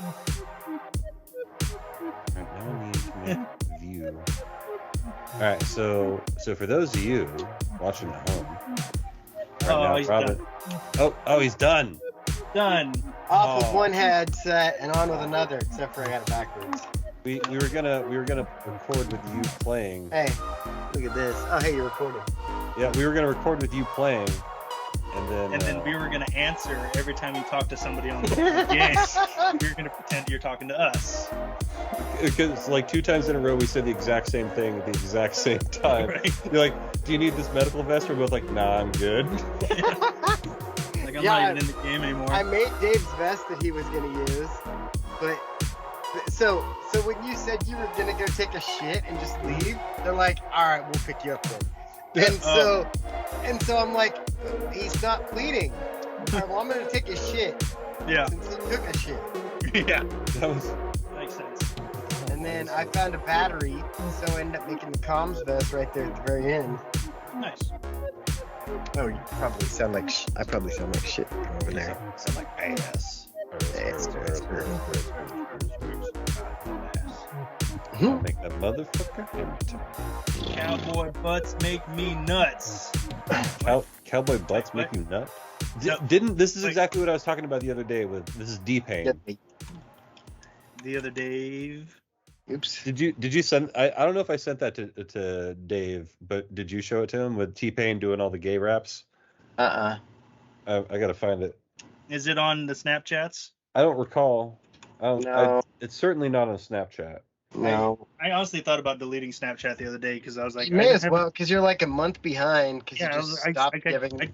Alright, now I need to make view. Alright, so for those of you watching at home, now, he's Robin. done. Oh, he's done. Done. Off with one headset and on with another, except for I got it backwards. We were gonna record with you playing. Hey, look at this. Oh, hey, you're recording. Yeah, we were gonna record with you playing, and then we were gonna answer every time you talk to somebody on the game. We were gonna pretend you're talking to us. Because like 2 times in a row we said the exact same thing at the exact same time. Right. You're like, do you need this medical vest? We're both like, nah, I'm good. Like I'm not even in the game anymore. I made Dave's vest that he was gonna use, but so when you said you were gonna go take a shit and just leave, they're like, all right, we'll pick you up then. And so I'm like, he's not bleeding. All right, well, I'm gonna take a shit. Yeah. Since he took a shit. Yeah. That was Makes sense. And then I found a battery, so I ended up making the comms vest right there at the very end. Nice. Oh, you probably sound like I probably sound like shit over there. sound like ass. Make that motherfucker empty. Cowboy butts make me nuts. Cowboy butts make you nut? Yep. This is exactly what I was talking about the other day this is D-Pain. The other Dave. Oops. Did you send? I don't know if I sent that to Dave, but did you show it to him with T-Pain doing all the gay raps? I gotta find it. Is it on the Snapchats? I don't recall. No. It's certainly not on Snapchat. No. I honestly thought about deleting Snapchat the other day because I was like, You may as well, because you're like a month behind, because Yeah, you just stopped giving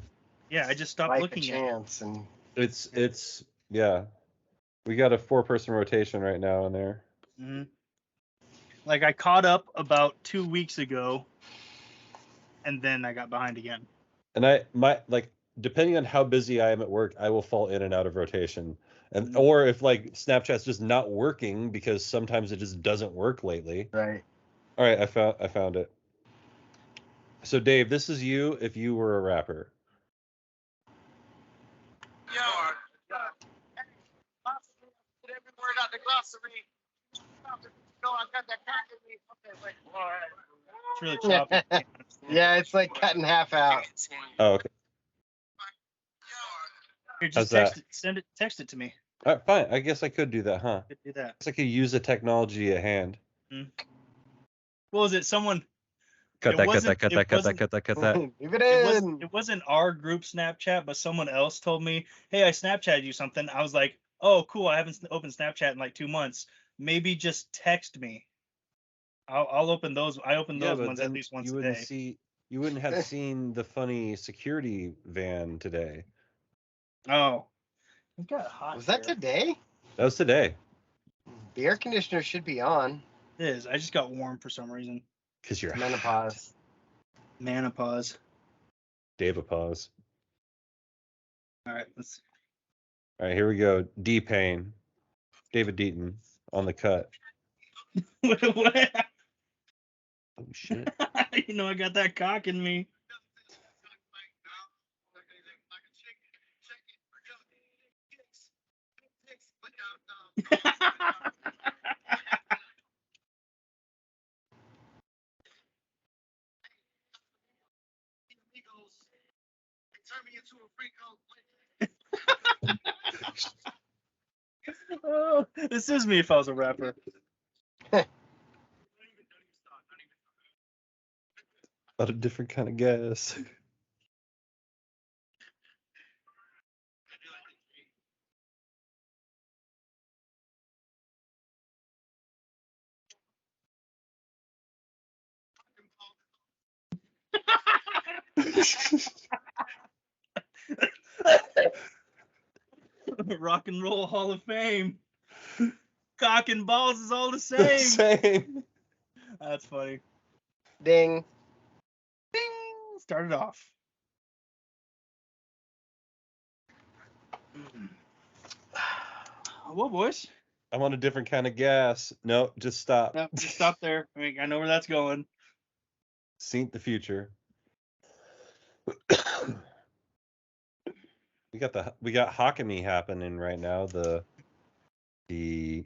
I just stopped life a looking at it. chance. And It's yeah. We got a 4-person rotation right now in there. Mm-hmm. Like I caught up about 2 weeks ago, and then I got behind again. And depending on how busy I am at work, I will fall in and out of rotation. And Mhm. or if like Snapchat's just not working because sometimes it just doesn't work lately. right. All right, I found it. So Dave, this is you if you were a rapper. Yo, every word out the glossary. No, I got that cock in me. Okay, wait. All right. It's really choppy. Yeah, it's like cut in half out. Oh, okay. Here, just How's text it to me. All right, fine. I guess I could do that, huh? Could do that. I guess I could use the technology at hand. What was it? Someone. Cut It that. Leave it in. It wasn't our group Snapchat, but someone else told me, "Hey, I Snapchatted you something." I was like, "Oh, cool! I haven't opened Snapchat in like 2 months. Maybe just text me. I'll open those. I open those ones at least once a day." You wouldn't have seen the funny security van today. Oh, it got hot. Was that here. today? That was today. The air conditioner should be on. It is. I just got warm for some reason. Because you're Menopause. Menopause. Dave-a-pause. All right, let's. All right, here we go. D-Pain. David Deaton on the cut. What? Oh, shit. You know, I got that cock in me. Oh, this is me if I was a rapper. About a different kind of gas. Rock and Roll Hall of Fame. Cock and balls is all the same. Same. That's funny. Ding. Ding. Started off. Well, boys. I'm on a different kind of gas. No, just stop. No, just stop there. I mean, I know where that's going. Seen the future. We got Hakami happening right now. The The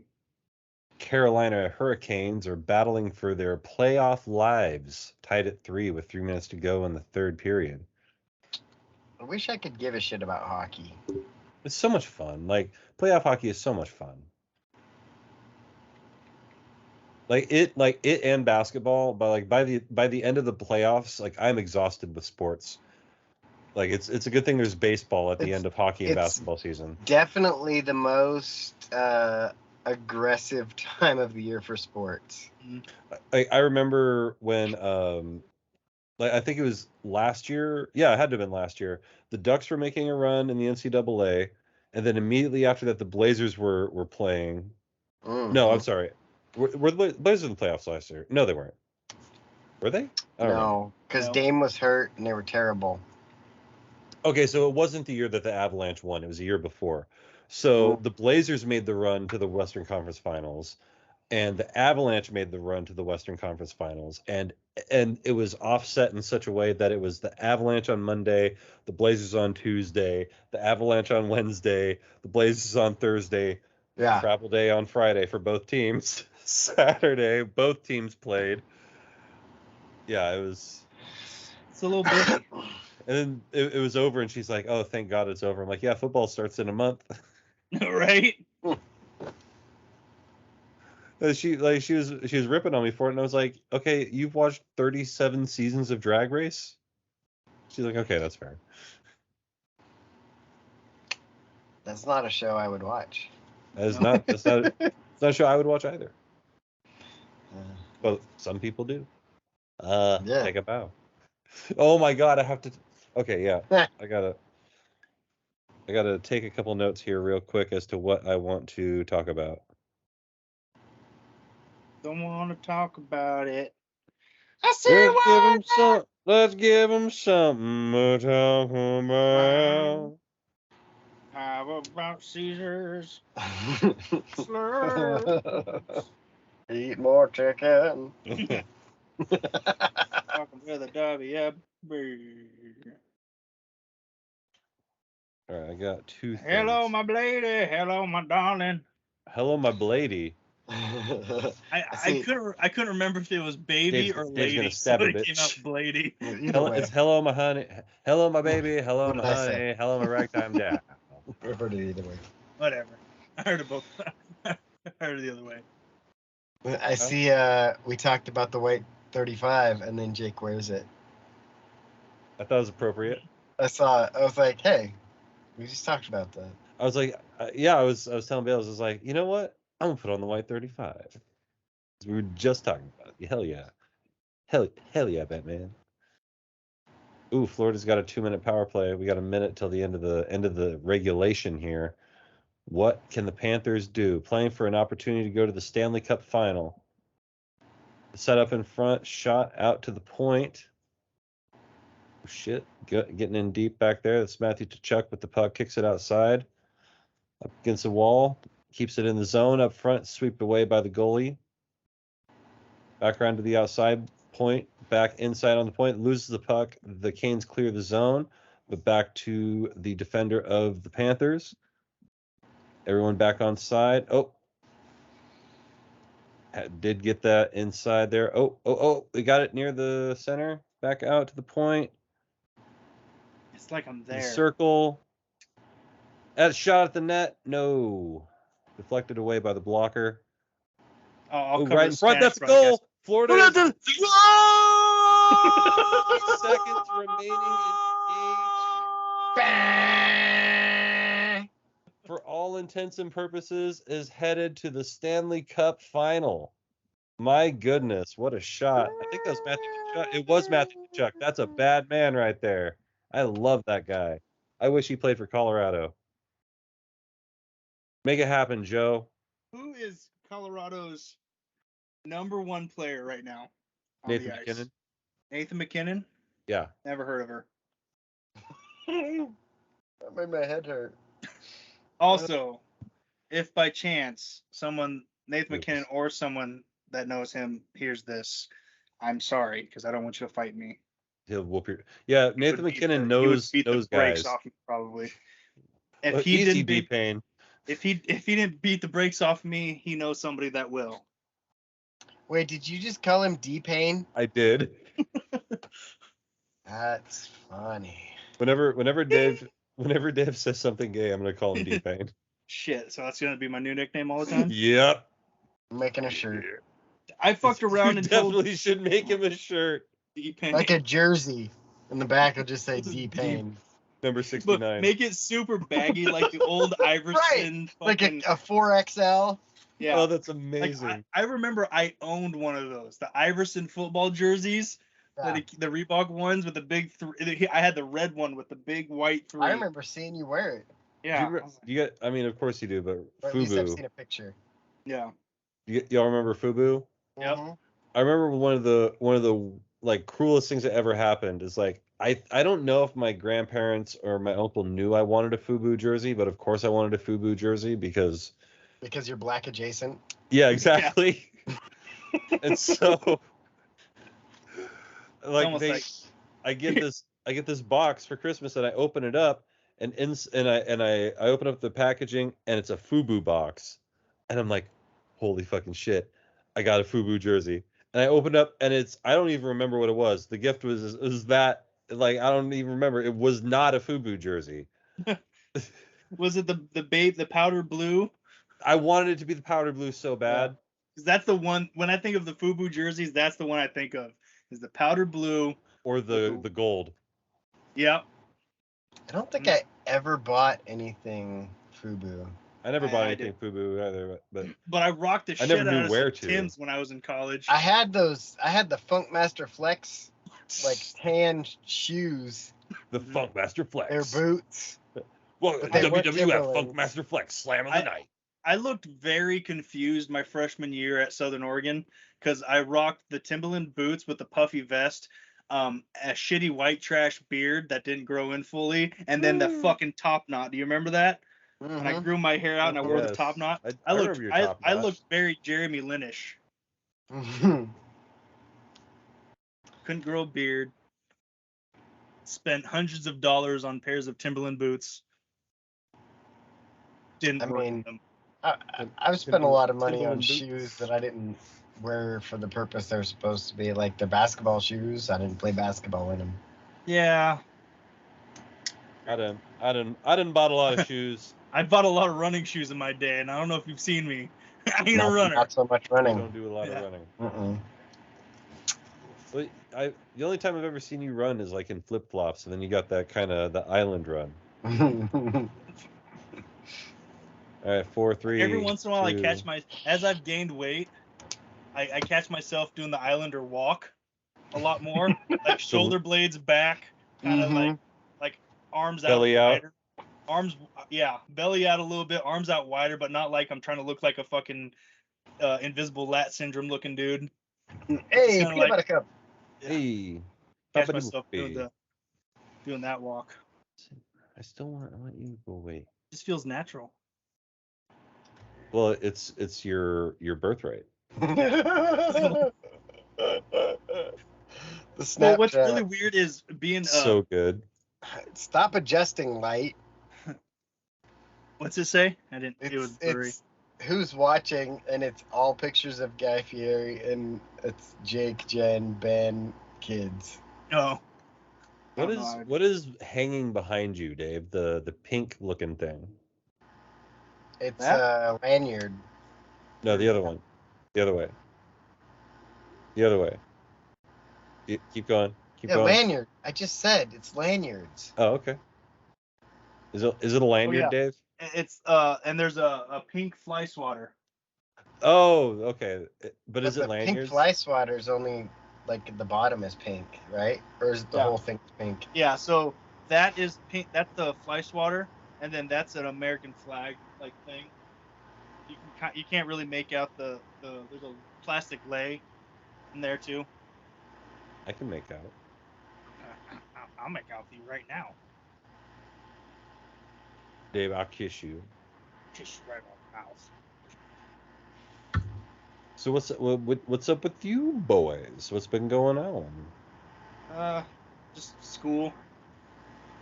Carolina Hurricanes are battling for their playoff lives, tied at 3 with 3 minutes to go in the third period. I wish I could give a shit about hockey. It's so much fun. Like, playoff hockey is so much fun. Like it and basketball, but like by the end of the playoffs, like I'm exhausted with sports. Like it's a good thing there's baseball at the end of hockey and it's basketball season. Definitely the most aggressive time of the year for sports. I remember when like I think it was last year. Yeah, it had to have been last year. The Ducks were making a run in the NCAA, and then immediately after that, the Blazers were playing. No, I'm sorry. Were the Blazers in the playoffs last year? No, they weren't. Were they? I don't remember. No, because No. Dame was hurt and they were terrible. Okay, so it wasn't the year that the Avalanche won. It was a year before. So the Blazers made the run to the Western Conference Finals, and the Avalanche made the run to the Western Conference Finals, and it was offset in such a way that it was the Avalanche on Monday, the Blazers on Tuesday, the Avalanche on Wednesday, the Blazers on Thursday, Yeah. travel day on Friday for both teams. Saturday, both teams played. Yeah, it was. It's a little busy. And then it was over, and she's like, "Oh, thank God it's over." I'm like, "Yeah, football starts in a month." Right? She was ripping on me for it, and I was like, "Okay, you've watched 37 seasons of Drag Race?" She's like, "Okay, that's fair." That's not a show I would watch. That's No. not it's not a show I would watch either. Uh, But some people do. Yeah. Take a bow. Oh my God, I have to. Okay, yeah, I gotta take a couple notes here real quick as to what I want to talk about. Don't want to talk about it. Let's give them something to talk about. How about Caesars? Slurs. Eat more chicken. Talking with a WB. All right, I got two things. Hello, my lady. Hello, my darling. Hello, my blady. I couldn't remember if it was baby Dave's or gonna lady, so stab a it came out bitch. Blady. Either way. It's hello, my honey. Hello, my baby. Hello, What my did I say? honey. Hello, my ragtime dad. I heard it either way. Whatever. I heard it both. I heard it the other way. I see we talked about the white 35 and then Jake wears it. I thought it was appropriate. I saw it. I was like, hey, we just talked about that. I was like, yeah, I was telling Bill, I was like, you know what? I'm gonna put on the white 35. We were just talking about it. Hell yeah. Hell yeah, Batman. Ooh, Florida's got a 2-minute power play. We got a minute till the end of the regulation here. What can the Panthers do? Playing for an opportunity to go to the Stanley Cup final. Set up in front, shot out to the point. Oh, shit, getting in deep back there. That's Matthew Tkachuk with the puck, kicks it outside. Up against the wall, keeps it in the zone up front, swept away by the goalie. Back around to the outside point, back inside on the point, loses the puck. The Canes clear the zone, but back to the defender of the Panthers. Everyone back on side. Oh, did get that inside there. Oh, they got it near the center. Back out to the point. It's like I'm there. The circle. That shot at the net. No. Deflected away by the blocker. I'll cover right in front. That's a goal. Florida. Is 3 seconds remaining in game. For all intents and purposes, is headed to the Stanley Cup final. My goodness, what a shot. I think that was Matthew Tkachuk. It was Matthew Tkachuk. That's a bad man right there. I love that guy. I wish he played for Colorado. Make it happen, Joe. Who is Colorado's #1 player right now on Nathan the ice? McKinnon. Nathan McKinnon? Yeah. Never heard of her. That made my head hurt. Also, if by chance Nathan Oops. McKinnon or someone that knows him hears this, I'm sorry because I don't want you to fight me. He'll whoop your. Yeah, Nathan McKinnon knows the those brakes guys. off me, probably. If Easy, D-Pain. If he didn't beat the brakes off me, he knows somebody that will. Wait, did you just call him D-Pain? I did. That's funny. Whenever Dave says something gay, I'm gonna call him D-Pain. Shit, so that's gonna be my new nickname all the time. Yep. I'm making a shirt. I fucked around You and told definitely should make him a shirt. D-Pain. Like a jersey. In the back, it'll just say D-Pain. Number But 69. make it super baggy like the old Iverson. Like fucking, a 4XL. yeah. Oh, that's Like, amazing. I remember I owned one of those, the Iverson football jerseys, Yeah. the Reebok ones with the big three. I had the red one with the big white three. I remember seeing you wear it. Yeah. You get? I mean, of course you do, but Or at least I've FUBU. seen a picture. Yeah. Y'all remember FUBU? Yep. Mhm. I remember one of the like cruelest things that ever happened is like I don't know if my grandparents or my uncle knew I wanted a FUBU jersey, but of course I wanted a FUBU jersey because Because you're black adjacent. yeah, exactly. And so like Almost they like- I get this box for Christmas and I open it up and I open up the packaging and it's a FUBU box and I'm like, holy fucking shit, I got a FUBU jersey. And I opened up and I don't even remember what it was. The gift was that like I don't even remember. It was not a FUBU jersey. Was it the powder blue? I wanted it to be the powder blue so bad. Because that's the one. When I think of the FUBU jerseys, that's the one I think of. Is the powder blue Or the gold. Yep. I don't think I ever bought anything FUBU. I never bought I anything FUBU either, but But I rocked the I shit never knew out of where some to. Tims when I was in college. I had the Funkmaster Flex, like tan shoes. the Funkmaster Flex. They're boots. Well, but they weren't WWF Timberlands. Funkmaster Flex Slam of the Night. I looked very confused my freshman year at Southern Oregon because I rocked the Timberland boots with the puffy vest, a shitty white trash beard that didn't grow in fully, and then the fucking top knot. Do you remember that? When I Mhm. grew my hair out and I wore the Yes. top knot. I remember your top I knot. looked very Jeremy Linish. Mhm. Couldn't grow a beard. Spent hundreds of dollars on pairs of Timberland boots. Didn't I work mean, with them. I've spent a lot of money Timberland on boots. shoes that I didn't wear for the purpose they're supposed to be. Like the basketball shoes, I didn't play basketball in them. Yeah, I didn't bought a lot of shoes. I bought a lot of running shoes in my day, and I don't know if you've seen me. I ain't a runner. Not so much I running. don't do a lot Yeah. of running. Mm-mm. But the only time I've ever seen you run is like in flip flops, and then you got that kind of the island run. All right, 4, 3. Every once in a while, 2. as I've gained weight, I catch myself doing the Islander walk a lot more, like shoulder blades back, kind of Mhm. like arms Belly out out. wider. Arms, yeah, belly out a little bit, arms out wider, but not like I'm trying to look like a fucking invisible lat syndrome looking dude. Hey, kinda peanut like- butter cup. Hey, Catch Papa myself Doopy. doing that walk. I want you to go away. Just feels natural. Well, it's your birthright. The Well, what's Snapchat. really weird is being So good. Stop adjusting light. what's it say? I didn't. It was blurry. It's who's watching, and it's all pictures of Guy Fieri, and it's Jake, Jen, Ben, kids. No. What is hanging behind you, Dave? The pink looking thing. It's That? a lanyard. No, the other one. The other way. The other way. Keep going. Keep Yeah, going. lanyard. I just said it's lanyards. Oh, okay. Is it a lanyard, yeah. Dave? It's and there's a pink fly swatter. Oh, okay. But But is it the pink lanyards? fly swatter is only like the bottom is pink, right? Or is the Yeah. whole thing pink? Yeah, so that is pink. That's the fly swatter, and then that's an American flag like thing. You can't really make out the there's a plastic lay in there too. I can make out. I'll make out with you right now. Dave, I'll kiss you. Kiss you right on the mouth. So what's up with you boys? What's been going on? Just school.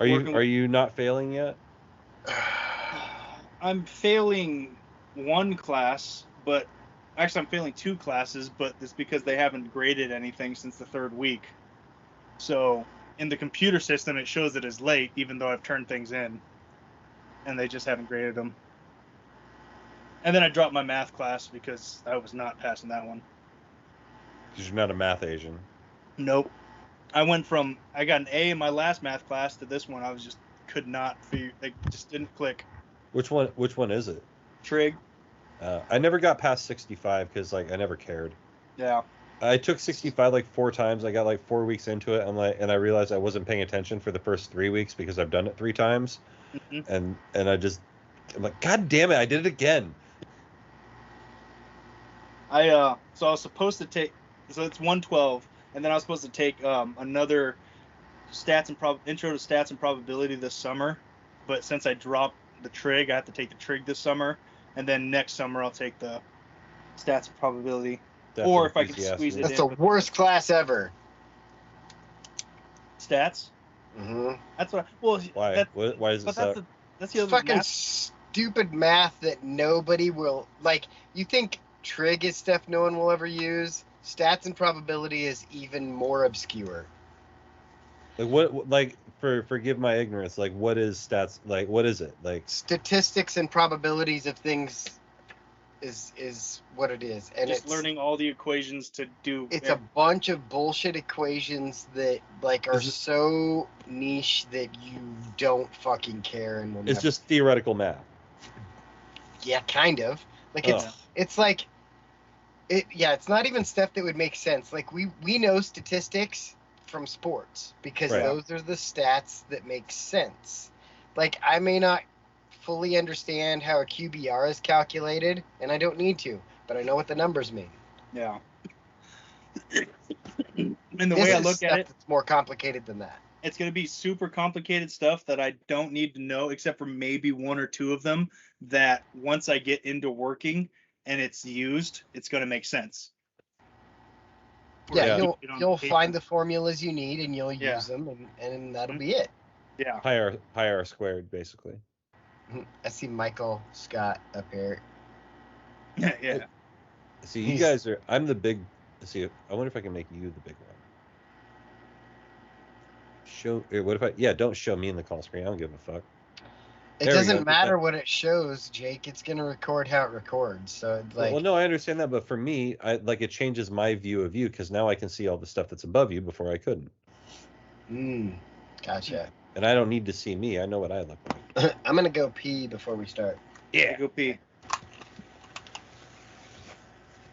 Are Working you not failing yet? I'm failing one class, but actually I'm failing 2 classes, but it's because they haven't graded anything since the 3rd week. So in the computer system, it shows it as late, even though I've turned things in, and they just haven't graded them. And then I dropped my math class because I was not passing that one. Because you're not a math Asian. Nope. I got an A in my last math class to this one. I was just could not figure, like, just didn't click. Which one is it? Trig. I never got past 65 because like I never cared. Yeah. I took 65 like 4 times. I got like 4 weeks into it, and I realized I wasn't paying attention for the first 3 weeks because I've done it 3 times, Mm-hmm. and I'm like, God damn it, I did it again. So I was supposed to take, so it's 112, and then I was supposed to take another intro to stats and probability this summer, but since I dropped the trig, I have to take the trig this summer, and then next summer I'll take the stats and probability. That's or if I can enthusiastic. squeeze it That's in the worst class ever. stats. Mm-hmm. That's what. Why? Why is it But so? that's the It's other fucking math. stupid math that nobody will like. You think trig is stuff no one will ever use? Stats and probability is even more obscure. Like what? Like forgive my ignorance. Like what is stats? Like what is it? Like Statistics and probabilities of things is what it is, and Just it's learning all the equations to do. it's a bunch of bullshit equations that like are Is it- so niche that you don't fucking care and will it's never. just theoretical math. Yeah, kind of. Like Ugh. it's like it's not even stuff that would make sense. Like we know statistics from sports because Right. those are the stats that make sense. Like I may not fully understand how a QBR is calculated, and I don't need to, but I know what the numbers mean. Yeah. And the This way I is look stuff at it, that's more complicated than that. it's going to be super complicated stuff that I don't need to know, except for maybe 1 or 2 of them that once I get into working and it's used, it's going to make sense. Yeah, Yeah. you'll find the formulas you need and you'll Yeah. use them, and that'll Mhm. be it. Yeah. Pi r squared, basically. I see Michael Scott up here. Yeah. See, you He's- guys are. I'm the big. See, I wonder if I can make you the big one. What if I? Yeah, don't show me in the call screen. I don't give a fuck. It There we doesn't go. matter what it shows, Jake. It's gonna record how it records. So like, Well, no, I understand that, but for me, it changes my view of you because now I can see all the stuff that's above you before I couldn't, Gotcha. and I don't need to see me. I know what I look like. I'm gonna go pee before we start. Yeah. Go pee.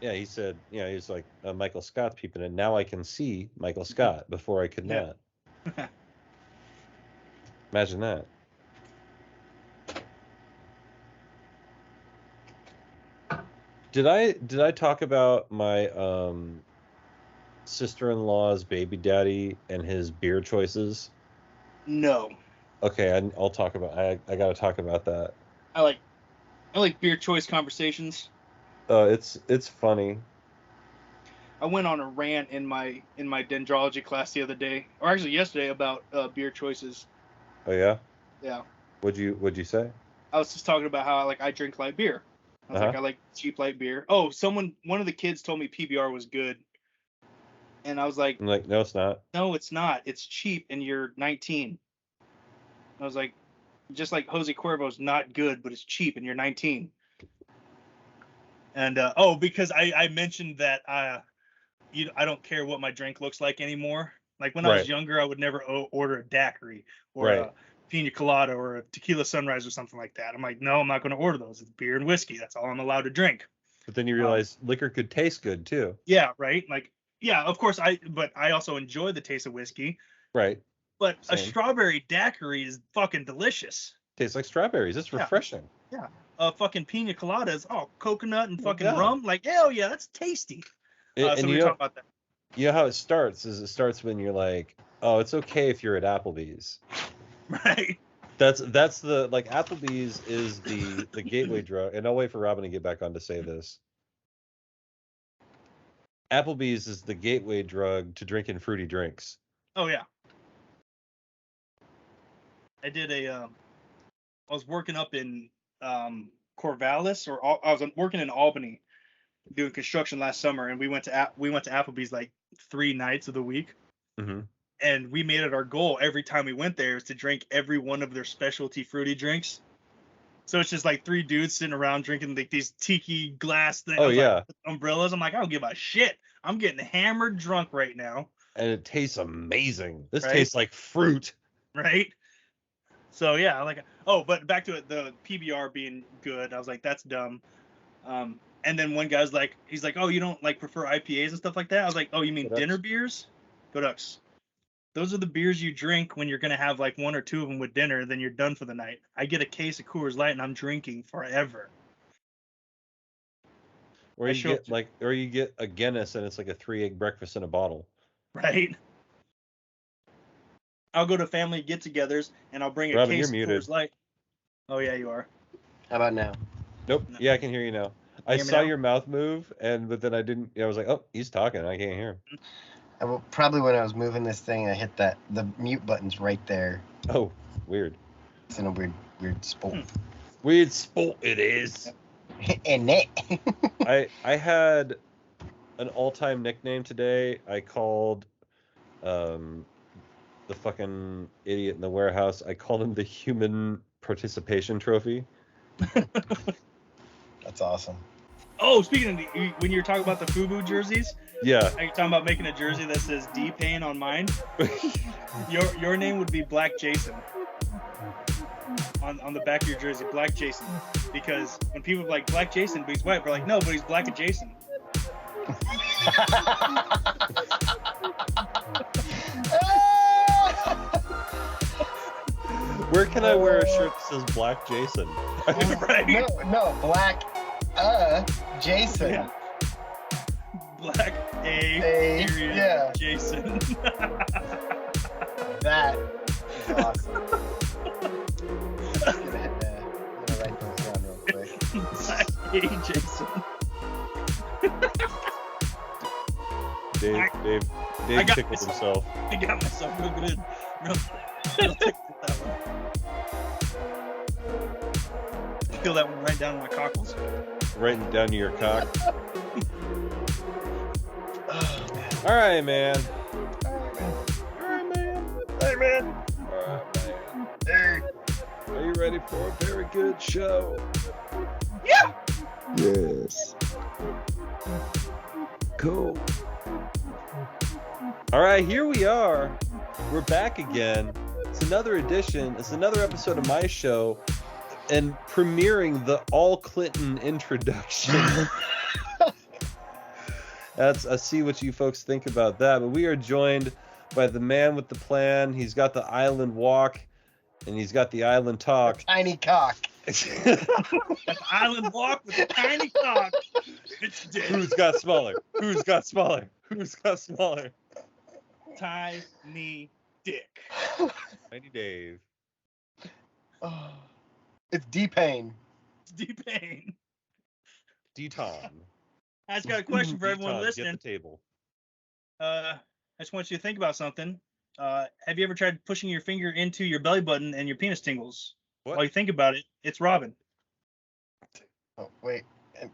Yeah, he said. Yeah, he's like Michael Scott's peeping in. Now I can see Michael Scott before I could Yeah. not. Imagine that. Did I talk about my sister-in-law's baby daddy and his beer choices? No. Okay, I'll talk about. I gotta talk about that. I like beer choice conversations. It's funny. I went on a rant in my dendrology class the other day, or actually yesterday, about beer choices. Oh yeah. Yeah. What'd you say? I was just talking about how I drink light beer. I was like, I like cheap light beer. Oh, one of the kids told me PBR was good. And I was like, I'm like, no, it's not. no, it's not. It's cheap and you're 19. I was like, just like Jose Cuervo's not good, but it's cheap and you're 19. And because I mentioned that I don't care what my drink looks like anymore. Like when I was Right. younger, I would never order a daiquiri or Right. a pina colada or a tequila sunrise or something like that. I'm like, no, I'm not going to order those. It's beer and whiskey. That's all I'm allowed to drink. But then you realize liquor could taste good too. Yeah, right. Like, yeah, of course but I also enjoy the taste of whiskey. Right. But a Same. strawberry daiquiri is fucking delicious. Tastes like strawberries. It's refreshing. Yeah. Fucking pina colada is coconut and fucking Yeah. rum. Like, hell yeah, that's tasty. So And we you were know, talking about that. you know how it starts? Is it starts when you're like, oh, it's okay if you're at Applebee's. Right. That's the like Applebee's is the gateway drug. And I'll wait for Robin to get back on to say this. Applebee's is the gateway drug to drinking fruity drinks. Oh yeah. I did I was working up in Corvallis, I was working in Albany doing construction last summer, and we went to Applebee's like 3 nights of the week. Mm-hmm. And we made it our goal every time we went there is to drink every one of their specialty fruity drinks. So it's just like 3 dudes sitting around drinking like these tiki glass things. Oh, yeah. Like, umbrellas. I'm like, I don't give a shit. I'm getting hammered drunk right now. And it tastes amazing. This Right? tastes like fruit. Right? So yeah, like, oh, but back to it, the PBR being good. I was like, that's dumb. And then one guy's like, he's like, oh, you don't like prefer IPAs and stuff like that? I was like, oh, you mean Go Ducks. dinner beers? Go Ducks. Those are the beers you drink when you're going to have like 1 or 2 of them with dinner, then you're done for the night. I get a case of Coors Light and I'm drinking forever. Or you get a Guinness and it's like a 3-egg breakfast in a bottle. Right? I'll go to family get-togethers and I'll bring a Robin, case you're of muted. Coors Light. Oh yeah, you are. How about now? Nope. No. Yeah, I can hear you now. I hear me saw now? your mouth move, but then I didn't. I was like, oh, he's talking. I can't hear him. Probably when I was moving this thing, I hit the mute button's right there. Oh, weird. It's in a weird spot. Weird sport it is. And it. I had an all-time nickname today. I called the fucking idiot in the warehouse. I called him the Human Participation Trophy. That's awesome. Oh, speaking of when you're talking about the FUBU jerseys, Yeah. are you talking about making a jersey that says D-Pain on mine? Your name would be Black Jason. On the back of your jersey, Black Jason. Because when people are like, Black Jason, but he's white, we're like, no, but he's black adjacent. Where can I wear a shirt that says Black Jason? Right? No, Black Jason. Yeah. Black A, period yeah. Jason. That is awesome. I'm gonna write those down real quick. Black A Jason. Dave I got tickled myself. himself. I got myself real good. Real tickled with that one. Feel that one right down in my cockles. Right down to your cock. Oh, man. All right, man. Hey, man. Hey. Are you ready for a very good show? Yeah. Yes. Cool. All right, here we are. We're back again. It's another edition. It's another episode of my show, and premiering the all Clinton introduction. I see what you folks think about that. But we are joined by the man with the plan. He's got the island walk, and he's got the island talk. Tiny cock. An island walk with a tiny cock. It's dead. Who's got smaller? Who's got smaller? Who's got smaller? Tiny dick. Tiny Dave. Oh, it's D-Pain. It's D-Pain. D-Tom. I just got a question for everyone D-Tom, listening. Get the table. I just want you to think about something. Have you ever tried pushing your finger into your belly button and your penis tingles? What? While you think about it, it's Robin. Oh, wait.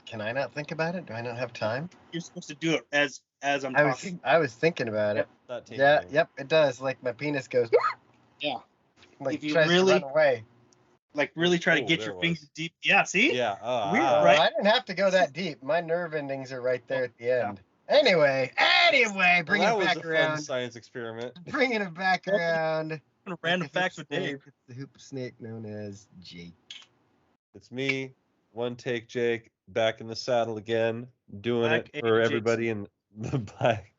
Can I not think about it? Do I not have time? You're supposed to do it as I'm talking. I was thinking about it. Not tingling. Yeah, yep, it does. Like my penis goes. Yeah. Like If you tries really- to run away. Like really try to Oh, get there your it finger was. deep. Yeah, see? Yeah. Weird, Oh, right? I didn't have to go that deep. My nerve endings are right there at the end. Anyway, bringing Well, it that back was a fun around. science experiment. Bringing it back around. Random It's the facts hoop with Dave. snake. It's the hoop snake known as Jake. It's me, One Take Jake, back in the saddle again, doing Black it for A. everybody in the black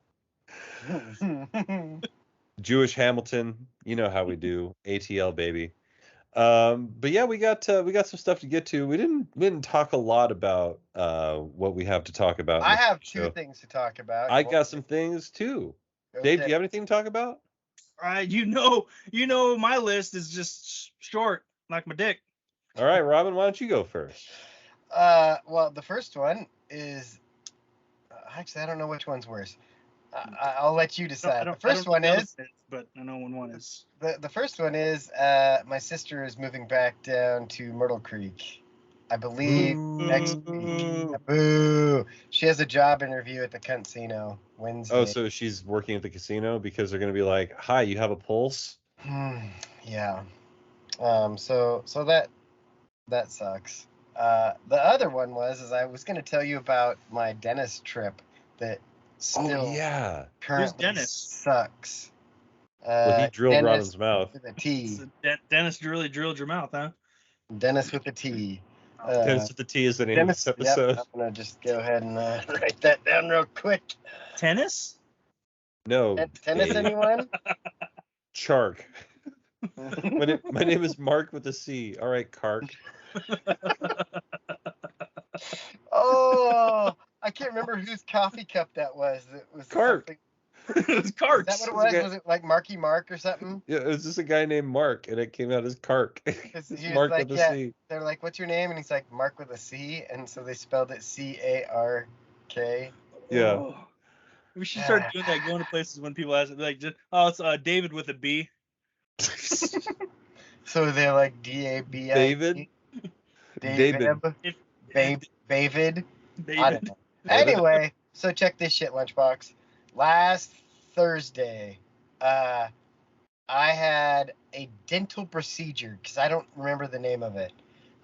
Jewish Hamilton. You know how we do. ATL baby. But yeah, we got some stuff to get to. We didn't talk a lot about what we have to talk about. I in this have show. 2 things to talk about. I got some things too. Okay. Dave, do you have anything to talk about? You know, my list is just short, like my dick. All right, Robin, why don't you go first? Well, the first one is actually I don't know which one's worse. I'll let you decide. The first one is but I know one is. the first one is my sister is moving back down to Myrtle Creek I believe next week. Boo. Boo! She has a job interview at the casino Wednesday. Oh, so she's working at the casino because they're gonna be like, "Hi, you have a pulse?" Yeah. So that sucks. The other one is I was gonna tell you about my dentist trip that still Oh yeah. currently Dennis? sucks. Well, he drilled Dennis Robin's mouth. with a T. So Dennis really drilled your mouth, huh? Dennis with a T. Dennis with the T is the name Dennis, of this episode. Yep, I'm gonna just go ahead and write that down real quick. Tennis? No. Tennis, A. anyone? Chark. My name is Mark with a C. All right, Kark. Oh, I can't remember whose coffee cup that was. It was Kark. something. It's carts. Is that what it was? Was it like Marky Mark or something? Yeah, it was just a guy named Mark, and it came out as Kark. Because It's he was Mark like, with a yeah. C. They're like, "What's your name?" And he's like, "Mark with a C," and so they spelled it C-A-R-K. Yeah. Oh. We should start doing that, going to places when people ask, like, just, oh, it's David with a B. So they're like D-A-B-I. David. David. David. I don't David. know. Anyway, so check this shit, Lunchbox. Last Thursday, I had a dental procedure because I don't remember the name of it.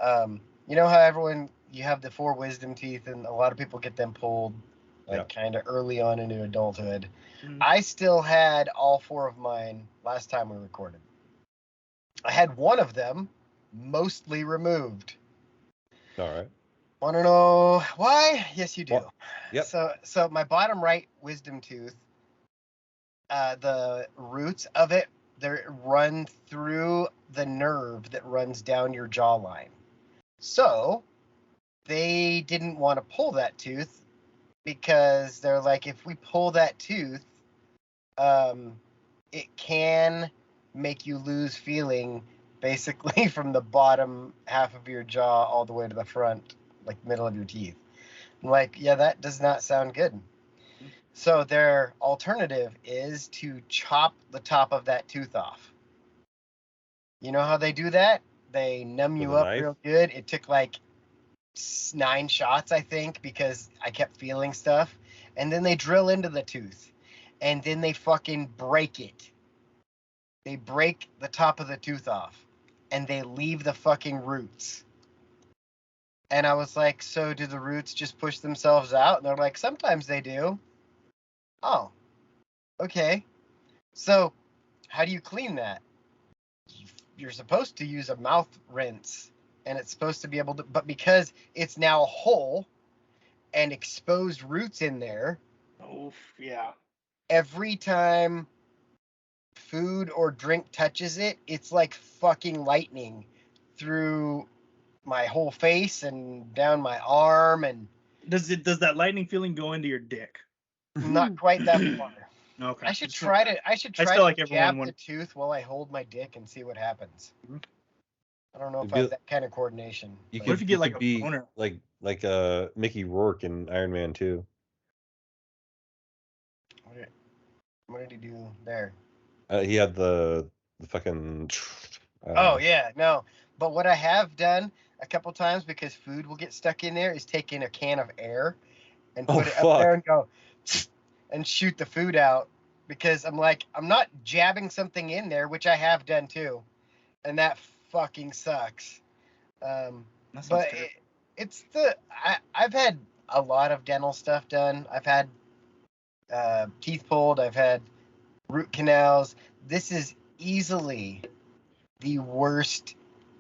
You know how you have the 4 wisdom teeth, and a lot of people get them pulled like kind of early on into adulthood. Mhm. I still had all 4 of mine last time we recorded. I had one of them mostly removed. All right. Want to know why? Yes, you do. Yep. So my bottom right wisdom tooth, the roots of it, they run through the nerve that runs down your jawline. So they didn't want to pull that tooth because they're like, if we pull that tooth, it can make you lose feeling basically from the bottom half of your jaw all the way to the front, like middle of your teeth. I'm like, yeah, that does not sound good. So their alternative is to chop the top of that tooth off. You know how they do that? They numb you With a up knife? real good. It took like 9 shots, I think, because I kept feeling stuff. And then they drill into the tooth. And then they fucking break it. They break the top of the tooth off. And they leave the fucking roots. And I was like, so do the roots just push themselves out? And they're like, sometimes they do. Oh, okay. So how do you clean that? You're supposed to use a mouth rinse, and it's supposed to be able to, but because it's now whole and exposed roots in there, Oh, yeah. every time food or drink touches it, it's like fucking lightning through my whole face and down my arm, and Does that lightning feeling go into your dick? not quite that far. Okay. I should try to still like jab everyone the tooth while I hold my dick and see what happens. Mhm. I don't know if It'd I have be- that kind of coordination. You What could, if you get like could a be boner? like Mickey Rourke in Iron Man 2. What did he do there? He had the fucking. Oh yeah, no. But what I have done a couple times, because food will get stuck in there, is taking a can of air and put it up there and go and shoot the food out, because I'm like, I'm not jabbing something in there, which I have done too, and that fucking sucks. That sounds But terrible. I've had a lot of dental stuff done. I've had teeth pulled. I've had root canals. This is easily the worst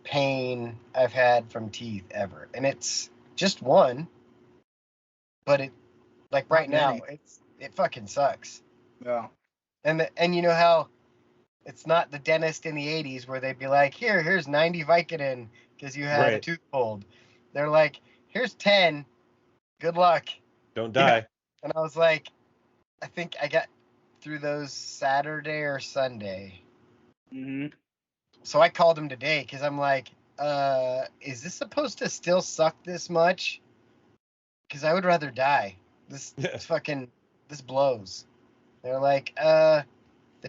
pain I've had from teeth ever, and it's just one. But it, like right Not now, many. it fucking sucks. Yeah. And you know how it's not the dentist in the 80s where they'd be like, here's 90 Vicodin because you had a Right. tooth pulled. They're like, here's 10. Good luck. Don't die. And I was like, I think I got through those Saturday or Sunday. Mm-hmm. So I called him today because I'm like, is this supposed to still suck this much? Because I would rather die. This blows. They're like, the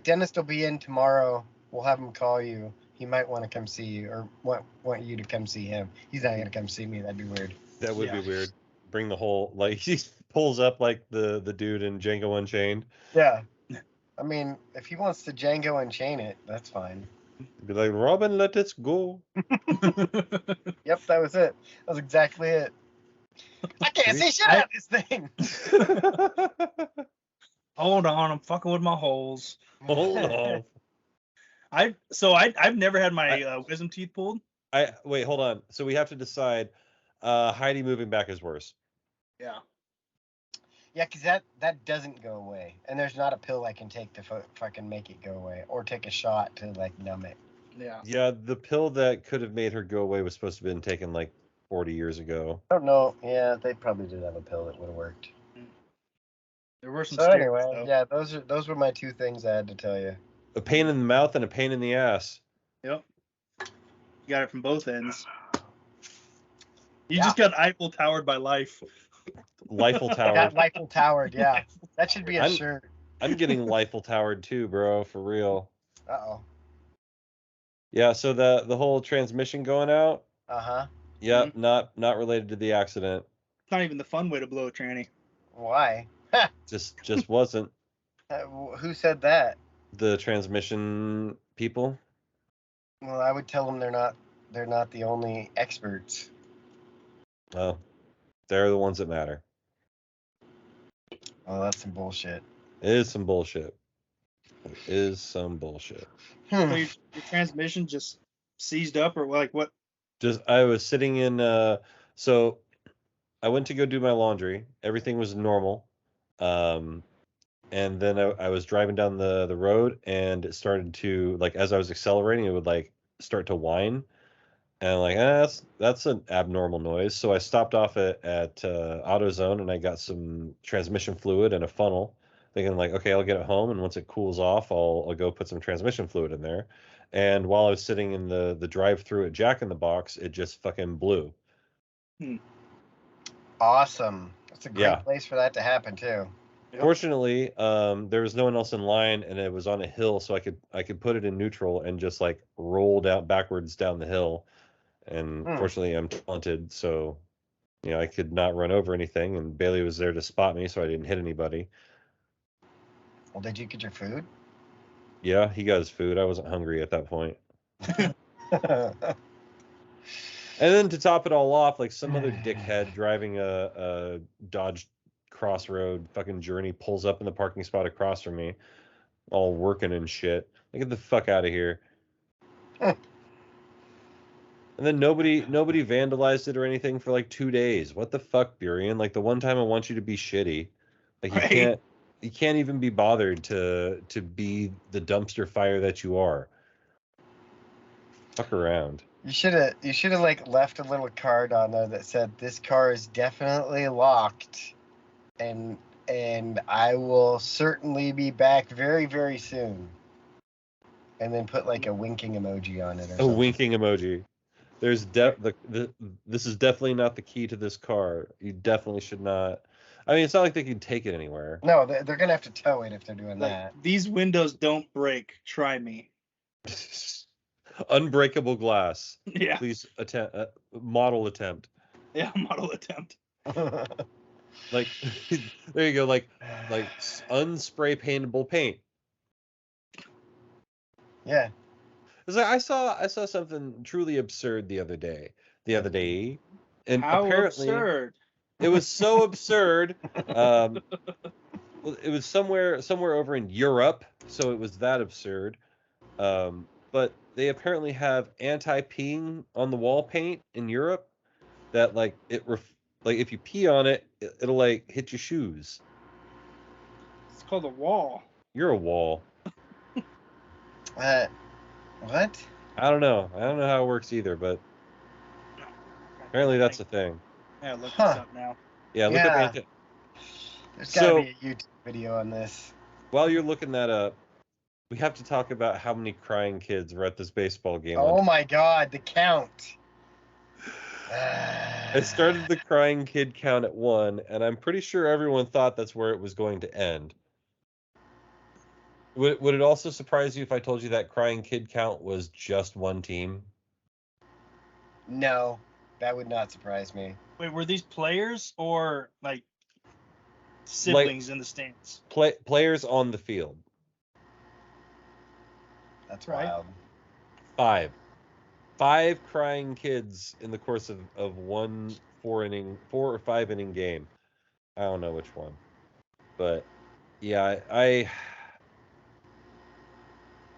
dentist will be in tomorrow. We'll have him call you. He might want to come see you, or want you to come see him. He's not gonna come see me. That'd be weird. That would be Yeah. weird. Bring the whole like he pulls up like the dude in Django Unchained. Yeah. I mean, if he wants to Django Unchain it, that's fine. Be like, Robin, let us go. Yep, that was it. That was exactly it. I can't see shit out of this thing. Hold on, I'm fucking with my holes. Hold on. I've never had my wisdom teeth pulled. Wait, hold on. So we have to decide. Heidi moving back is worse. Yeah. Yeah, because that doesn't go away, and there's not a pill I can take to fucking make it go away, or take a shot to like numb it. Yeah. Yeah, the pill that could have made her go away was supposed to have been taken like 40 years ago. I don't know. Yeah, they probably did have a pill that would have worked. There were some So stories, anyway, though. yeah, those were my two things I had to tell you. A pain in the mouth and a pain in the ass. Yep. You got it from both ends. You Yeah. just got Eiffel Towered by life. Leifel Tower. Got Eiffel Towered, yeah. That should be a I'm- shirt. I'm getting Leifel Towered too, bro, for real. Uh-oh. Yeah, so the whole transmission going out, Uh-huh. yep, not related to the accident. It's not even the fun way to blow a tranny. Why? Just wasn't Who said that? the transmission people. Well, I would tell them they're not the only experts. Well, they're the ones that matter. Oh, that's some bullshit. It is some bullshit. It is some bullshit. So your transmission just seized up, or like what? Just I was sitting in so I went to go do my laundry. Everything was normal. And then I was driving down the road and it started to like as I was accelerating, it would like start to whine. And I'm like, that's an abnormal noise. So I stopped off at AutoZone and I got some transmission fluid and a funnel, thinking like, okay, I'll get it home and once it cools off, I'll go put some transmission fluid in there. And while I was sitting in the drive-through at Jack in the Box, it just fucking blew. Awesome. That's a great Yeah. place for that to happen too. Yep. Fortunately, there was no one else in line and it was on a hill, so I could put it in neutral and just like roll down backwards down the hill. And fortunately, I'm talented, so you know I could not run over anything. And Bailey was there to spot me, so I didn't hit anybody. Well, did you get your food? Yeah, he got his food. I wasn't hungry at that point. And then to top it all off, like some other dickhead driving a Dodge Crossroad fucking Journey pulls up in the parking spot across from me, all working and shit. Like, get the fuck out of here. And then nobody vandalized it or anything for like 2 days. What the fuck, Burian? Like the one time I want you to be shitty, like Right. you can't even be bothered to be the dumpster fire that you are. Fuck around. You should have like left a little card on there that said this car is definitely locked, and I will certainly be back very, very soon. And then put like a winking emoji on it or A something. winking emoji. There's this is definitely not the key to this car. You definitely should not. I mean, it's not like they can take it anywhere. No, they're gonna have to tow it if they're doing Like, that. these windows don't break. Try me. Unbreakable glass. Yeah. Please attempt model attempt. Yeah. Model attempt. Like there you go. Like unspray paintable paint. Yeah. It's like I saw something truly absurd the other day. And How apparently absurd. it was so absurd. Well, it was somewhere over in Europe, so it was that absurd. But they apparently have anti-peeing on the wall paint in Europe that like like if you pee on it, it'll like hit your shoes. It's called a wall. You're a wall. What? I don't know how it works either, but apparently that's a thing. Yeah, look Huh. this up now. Yeah, look Yeah. up anti. There's gotta So- be a YouTube video on this. While you're looking that up, we have to talk about how many crying kids were at this baseball game. Oh my God, the count. I started the crying kid count at 1, and I'm pretty sure everyone thought that's where it was going to end. Would it also surprise you if I told you that crying kid count was just one team? No, that would not surprise me. Wait, were these players or like siblings in the stands? Players on the field. That's Right. wild. Five crying kids in the course of one 4 or 5 inning game. I don't know which one, but yeah,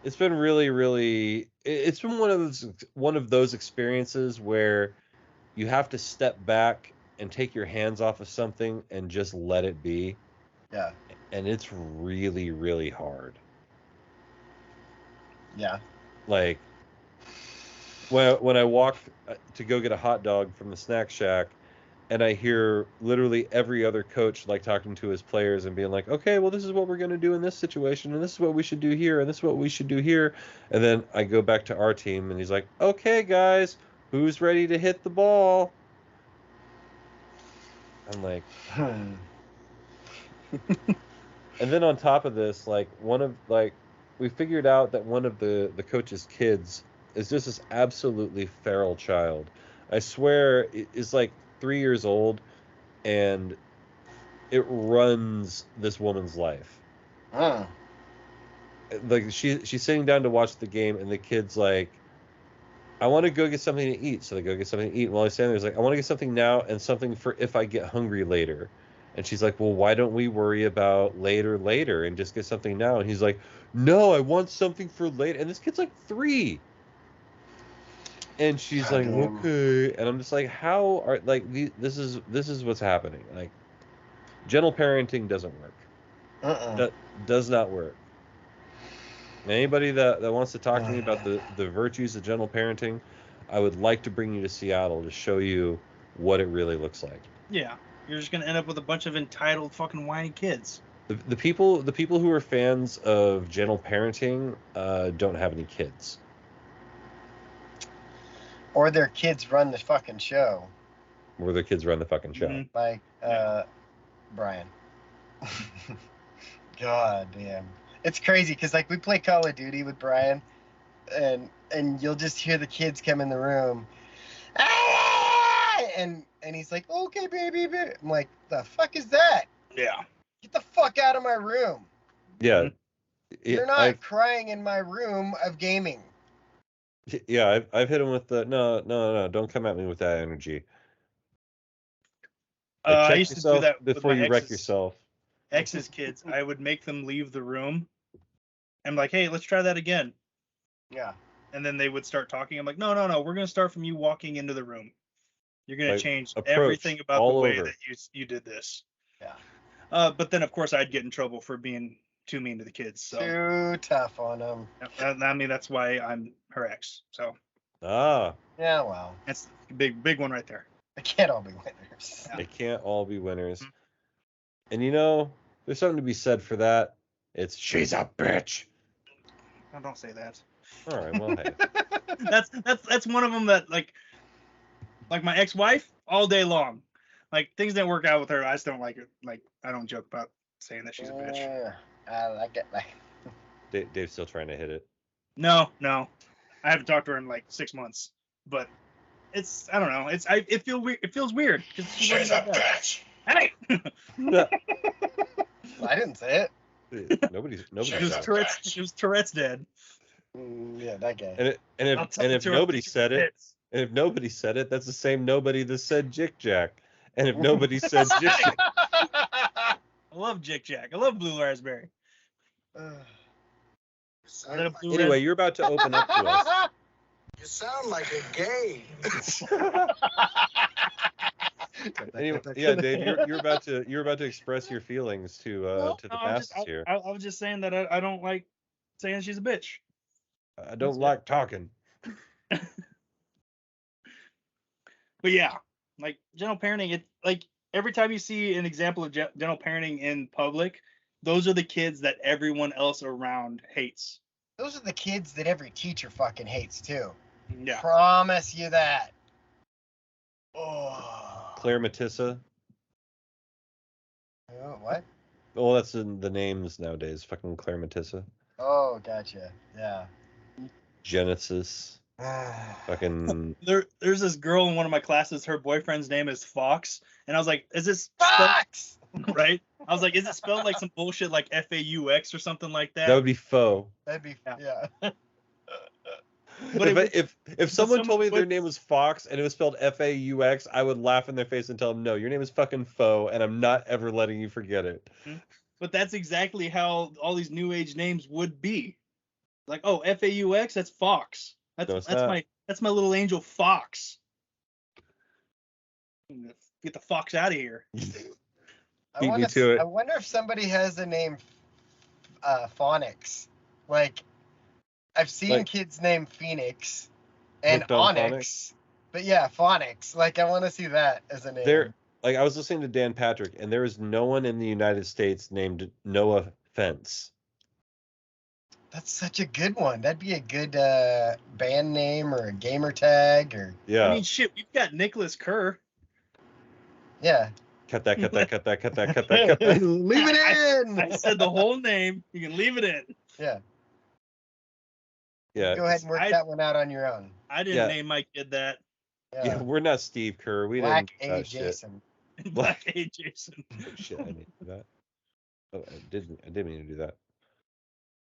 it's been really it's been one of those experiences where you have to step back and take your hands off of something and just let it be. Yeah. And it's really hard. Yeah. Like when I walk to go get a hot dog from the snack shack, and I hear literally every other coach like talking to his players and being like, okay, well, this is what we're going to do in this situation, and this is what we should do here, and this is what we should do here. And then I go back to our team, and he's like, okay, guys, who's ready to hit the ball? I'm like, and then on top of this, we figured out that one of the coach's kids is just this absolutely feral child. I swear, is like 3 years old, and it runs this woman's life. Like she's sitting down to watch the game, and the kid's like, I want to go get something to eat. So they go get something to eat. And while he's standing there, he's like, I want to get something now and something for if I get hungry later. And she's like, well, why don't we worry about later and just get something now? And he's like, no, I want something for later. And this kid's like 3. And she's like, okay. And I'm just like, how are this is what's happening. Like, gentle parenting doesn't work. Does not work. Anybody that wants to talk to me about the virtues of gentle parenting, I would like to bring you to Seattle to show you what it really looks like. Yeah, you're just gonna end up with a bunch of entitled fucking whiny kids. The people who are fans of gentle parenting don't have any kids. Or their kids run the fucking show. Or their kids run the fucking show. Mhm. Like Brian. God damn. It's crazy because like we play Call of Duty with Brian, and you'll just hear the kids come in the room, and he's like, okay, baby. I'm like, the fuck is that? Yeah. Get the fuck out of my room. Yeah. You're not crying in my room of gaming. Yeah, I've hit him with the no, don't come at me with that energy. I used to do that before with my you wreck yourself. Ex's kids. I would make them leave the room. I'm like, hey, let's try that again. Yeah. And then they would start talking. I'm like, no, we're gonna start from you walking into the room. You're gonna Like, change approach everything about all the way over. that you did this. Yeah. But then of course I'd get in trouble for being too mean to the kids. So Too tough on them. I mean that's why I'm her ex. So Ah, Yeah, well, that's a big one right there. they can't all be winners. Yeah. they can't all be winners. Mhm. And you know, there's something to be said for that. It's she's a bitch. Oh, don't say that. All right, well, hey. That's one of them that like my ex-wife all day long. Like things didn't work out with her. I just don't like it. Like I don't joke about saying that she's a bitch. Yeah, I like it. Dave's still trying to hit it. No. I haven't talked to her in like 6 months. But it's I don't know. It feels weird. She's a bitch. Hey. I didn't say it. Nobody's It was said it. Tourette's dead. Yeah, that guy. And if nobody said it, and if nobody said it, that's the same nobody that said Jick Jack. And if nobody said Jick Jack, I love Jick Jack. I love Blue Raspberry. Is that a blue anyway, you're about to open up to us. You sound like a gay. Anyway, yeah, Dave, you're about to express your feelings to the masses here. I was just saying that I don't like saying she's a bitch. I don't like talking. But yeah, like gentle parenting, it like every time you see an example of gentle parenting in public, those are the kids that everyone else around hates. Those are the kids that every teacher fucking hates too. Yeah. Promise you that. Oh. Claire Matissa. Oh, what? Oh, that's in the names nowadays. Fucking Claire Matissa. Oh, gotcha. Yeah. Genesis. Fucking. There's this girl in one of my classes. Her boyfriend's name is Fox, and I was like, "Is this spelled Fox! right?" I was like, "Is it spelled like some bullshit like FAUX or something like that?" That would be faux. That'd be, Yeah. yeah. But If someone told me their would- name was Fox and it was spelled FAUX, I would laugh in their face and tell them, no, your name is fucking faux, and I'm not ever letting you forget it. But that's exactly how all these new age names would be. Like, oh, FAUX, that's Fox. No, it's That's not. my little angel Fox. Get the fox out of here. Beat me to it. I wonder if somebody has the name Phonics. Like, I've seen Like- kids named Phoenix and Hooked on Onyx. But yeah, Phonics. Like, I want to see that as a name. There, like I was listening to Dan Patrick, and there is no one in the United States named Noah Fence. That's such a good one. That'd be a good band name or a gamer tag or Yeah. I mean, shit, we've got Nicholas Kerr. yeah. Cut that. Leave it Leave it in. I said the whole name. You can leave it in. Yeah. Yeah. Go ahead and work that one out on your own. I didn't Yeah. name my kid that. Yeah, we're not Steve Kerr. We Black didn't. A Oh, shit. Jason. Black A. Jason. Oh, shit, I didn't do that. Oh, I didn't mean to do that.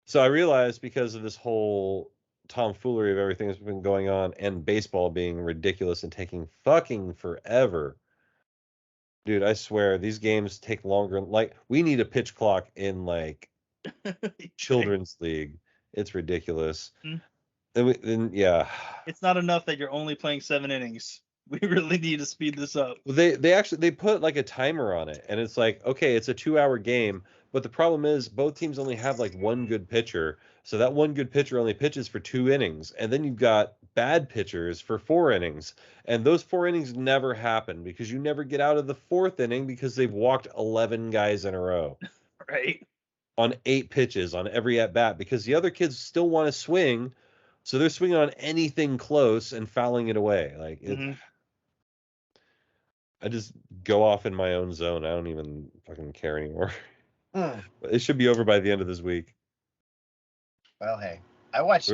So I realized because of this whole tomfoolery of everything that's been going on and baseball being ridiculous and taking fucking forever. Dude, I swear these games take longer. Like, we need a pitch clock in like children's league. It's ridiculous. Then yeah. It's not enough that you're only playing 7 innings. We really need to speed this up. Well, they put like a timer on it, and it's like, okay, it's a 2-hour game, but the problem is both teams only have like one good pitcher, so that one good pitcher only pitches for 2 innings, and then you've got bad pitchers for 4 innings, and those 4 innings never happen because you never get out of the 4th inning because they've walked 11 guys in a row Right. on 8 pitches on every at bat because the other kids still want to swing, so they're swinging on anything close and fouling it away. Like it, I just go off in my own zone. I don't even fucking care anymore. It should be over by the end of this week. Well, hey, I watched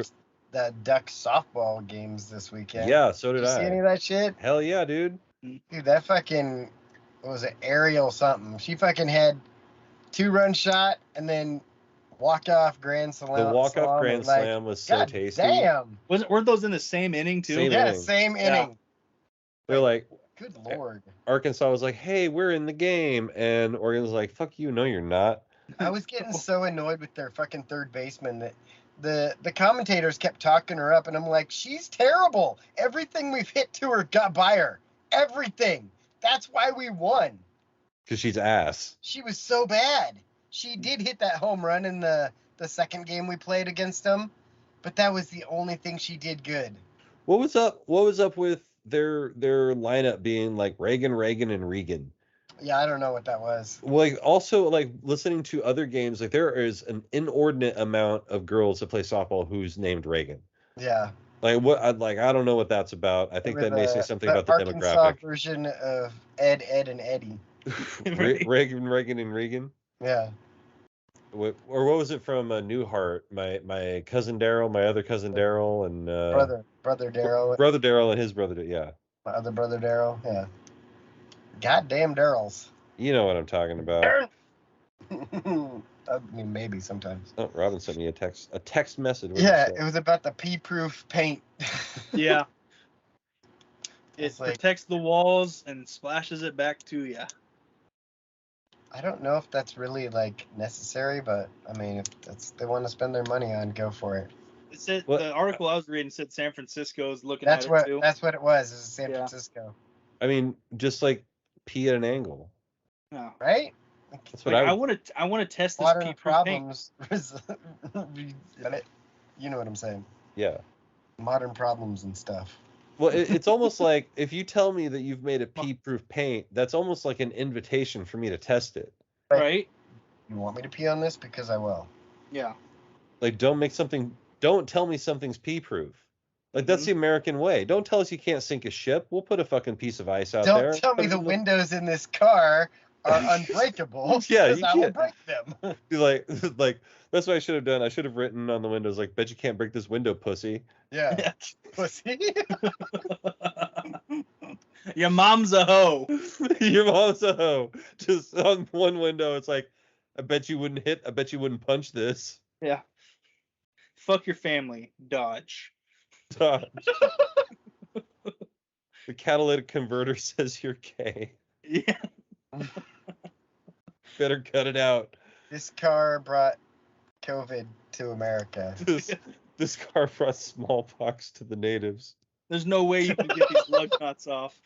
the Ducks softball games this weekend. Yeah, so did you I. See any of that shit? Hell yeah, dude. Dude, that fucking, what was it, Ariel something? She fucking had 2-run shot and then walk-off grand slam. The walk-off grand slam was so God tasty. Damn. Weren't those in the same inning too? Same Yeah, inning. same Yeah. inning. They're like, Good lord. Arkansas was like, hey, we're in the game. And Oregon was like, fuck you, no, you're not. I was getting so annoyed with their fucking third baseman that the commentators kept talking her up, and I'm like, she's terrible. Everything we've hit to her got by her. Everything. That's why we won. Because she's ass. She was so bad. She did hit that home run in the second game we played against them, but that was the only thing she did good. What was up with their lineup being like Reagan, and Regan? Yeah, I don't know what that was. Like, also, like, listening to other games, like, there is an inordinate amount of girls that play softball who's named Reagan. Yeah. Like, I don't know what that's about. I think that may say something about the Arkansas demographic. version of Ed, and Eddie. Reagan, and Regan? Yeah. Or what was it from Newhart? My cousin Daryl, my other cousin Daryl, and Brother Daryl. brother Daryl and his brother, yeah. My other brother Daryl. Yeah. Goddamn Daryls. You know what I'm talking about. I mean, maybe sometimes. Oh, Robin sent me a text message. What Yeah, did it it say? was about the pea-proof paint. Yeah. It It's like- protects the walls and splashes it back to you. I don't know if that's really like necessary, but I mean, if they want to spend their money on, go for it. It said What- the article I was reading said San Francisco's looking That's at what it too. that's what it was. It was San Yeah. Francisco, I mean, just like pee at an angle. Yeah. right? That's what Like, I I want to test this Modern pea-proof paint. problems. You know what I'm saying? Yeah. Modern problems and stuff. Well, it's almost like if you tell me that you've made a pee-proof paint, that's almost like an invitation for me to test it. Right? You want me to pee on this? Because I will. Yeah. Like, don't tell me something's pee-proof. Like, that's the American way. Don't tell us you can't sink a ship. We'll put a fucking piece of ice out there. Don't tell me Put it the in windows in this car are unbreakable. Yeah, because you I will can't. break them. Be like that's what I should have done. I should have written on the windows like, "Bet you can't break this window, pussy." Yeah, pussy. Your mom's a hoe. Your mom's a hoe. Just on one window, it's like, I bet you wouldn't hit. I bet you wouldn't punch this. Yeah. Fuck your family. Dodge. Dodge. The catalytic converter says you're gay. Yeah. Better cut it out. This car brought COVID to America. This car brought smallpox to the natives. There's no way you can get these lug nuts off.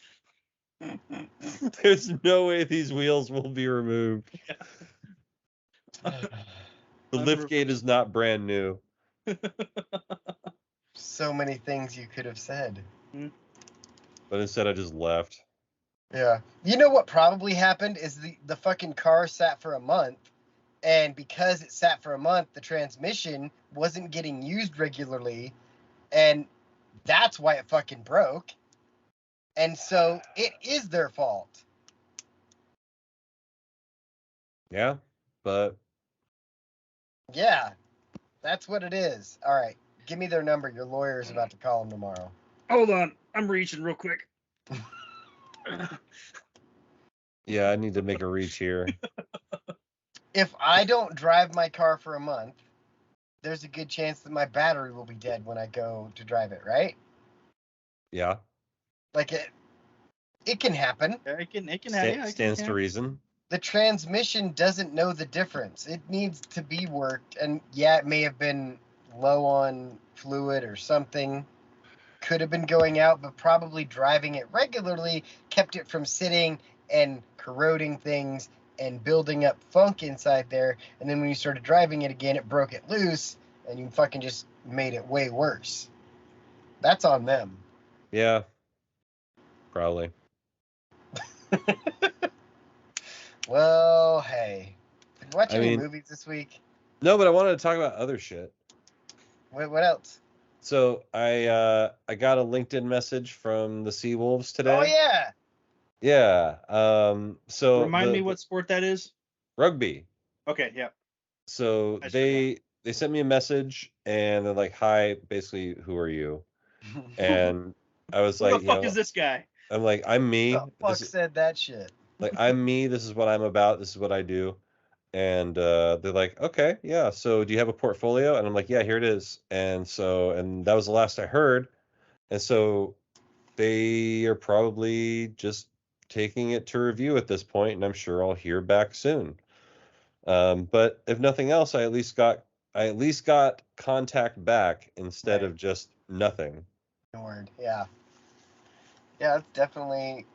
There's no way these wheels will be removed. The liftgate is not brand new. So many things you could have said. But instead I just left. Yeah. You know what probably happened is the fucking car sat for a month, and because it sat for a month, the transmission wasn't getting used regularly, and that's why it fucking broke. And so it is their fault. Yeah, but Yeah. That's what it is. All right. Give me their number. Your lawyer is about to call them tomorrow. Hold on. I'm reaching real quick. yeah, I need to make a reach here. If I don't drive my car for a month, there's a good chance that my battery will be dead when I go to drive it, right? Yeah. Like it can happen. Yeah, it can happen. Yeah, Stands to reason. The transmission doesn't know the difference. It needs to be worked, and yeah, it may have been low on fluid or something. Could have been going out, but probably driving it regularly kept it from sitting and corroding things and building up funk inside there. And then when you started driving it again, it broke it loose, and you fucking just made it way worse. That's on them. Yeah. Probably. Well, hey. Did you watch any movies this week? No, but I wanted to talk about other shit. What else? So I got a LinkedIn message from the Seawolves today. Oh yeah. Yeah. So remind me what sport that is. Rugby. Okay, yeah. So they sent me a message and they're like, "Hi, basically, who are you?" And I was like, "Who the fuck is this guy?" I'm like, "I'm me." Who the fuck said that shit? Like, I'm me. This is what I'm about. This is what I do. And they're like, "Okay, yeah. So do you have a portfolio?" And I'm like, "Yeah, here it is." And that was the last I heard. And so they are probably just taking it to review at this point, and I'm sure I'll hear back soon. But if nothing else, I at least got contact back instead of just nothing. Word, yeah. Yeah, it's definitely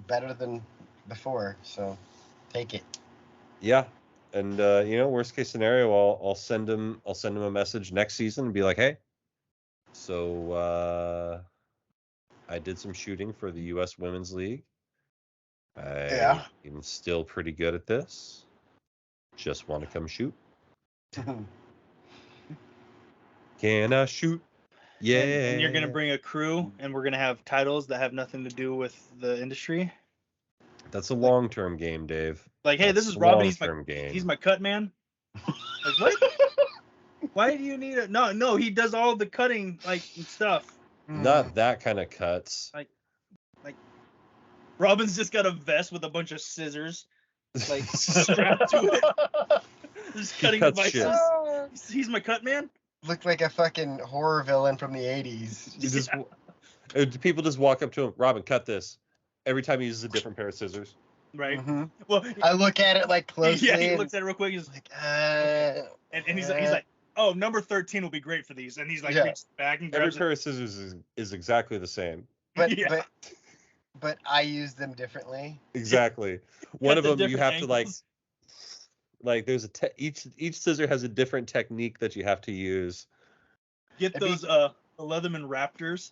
better than before, so take it. Yeah. And worst case scenario, I'll send him a message next season and be like, "Hey, so I did some shooting for the US Women's League. I'm still pretty good at this. Just want to come shoot. Can I shoot? Yeah." And you're gonna bring a crew, and we're gonna have titles that have nothing to do with the industry. That's a long-term game, Dave. Like, hey, this is Robin. He's my cut man. Like, what? Why do you need a no? He does all the cutting, like, and stuff. Not that kind of cuts. Like Robin's just got a vest with a bunch of scissors, like, strapped to it. Just cutting devices. He's my cut man. Looked like a fucking horror villain from the 80s. People just walk up to him, "Robin, cut this." Every time he uses a different pair of scissors. Right. Mm-hmm. Well, I look at it like closely. Yeah, he looks at it real quick. He's like, and he's like, "Oh, number 13 will be great for these." And he's like, reaches back and grabs every pair of scissors is exactly the same. But I use them differently. Exactly. One of them you have angles. to there's each scissor has a different technique that you have to use. Get those the Leatherman Raptors,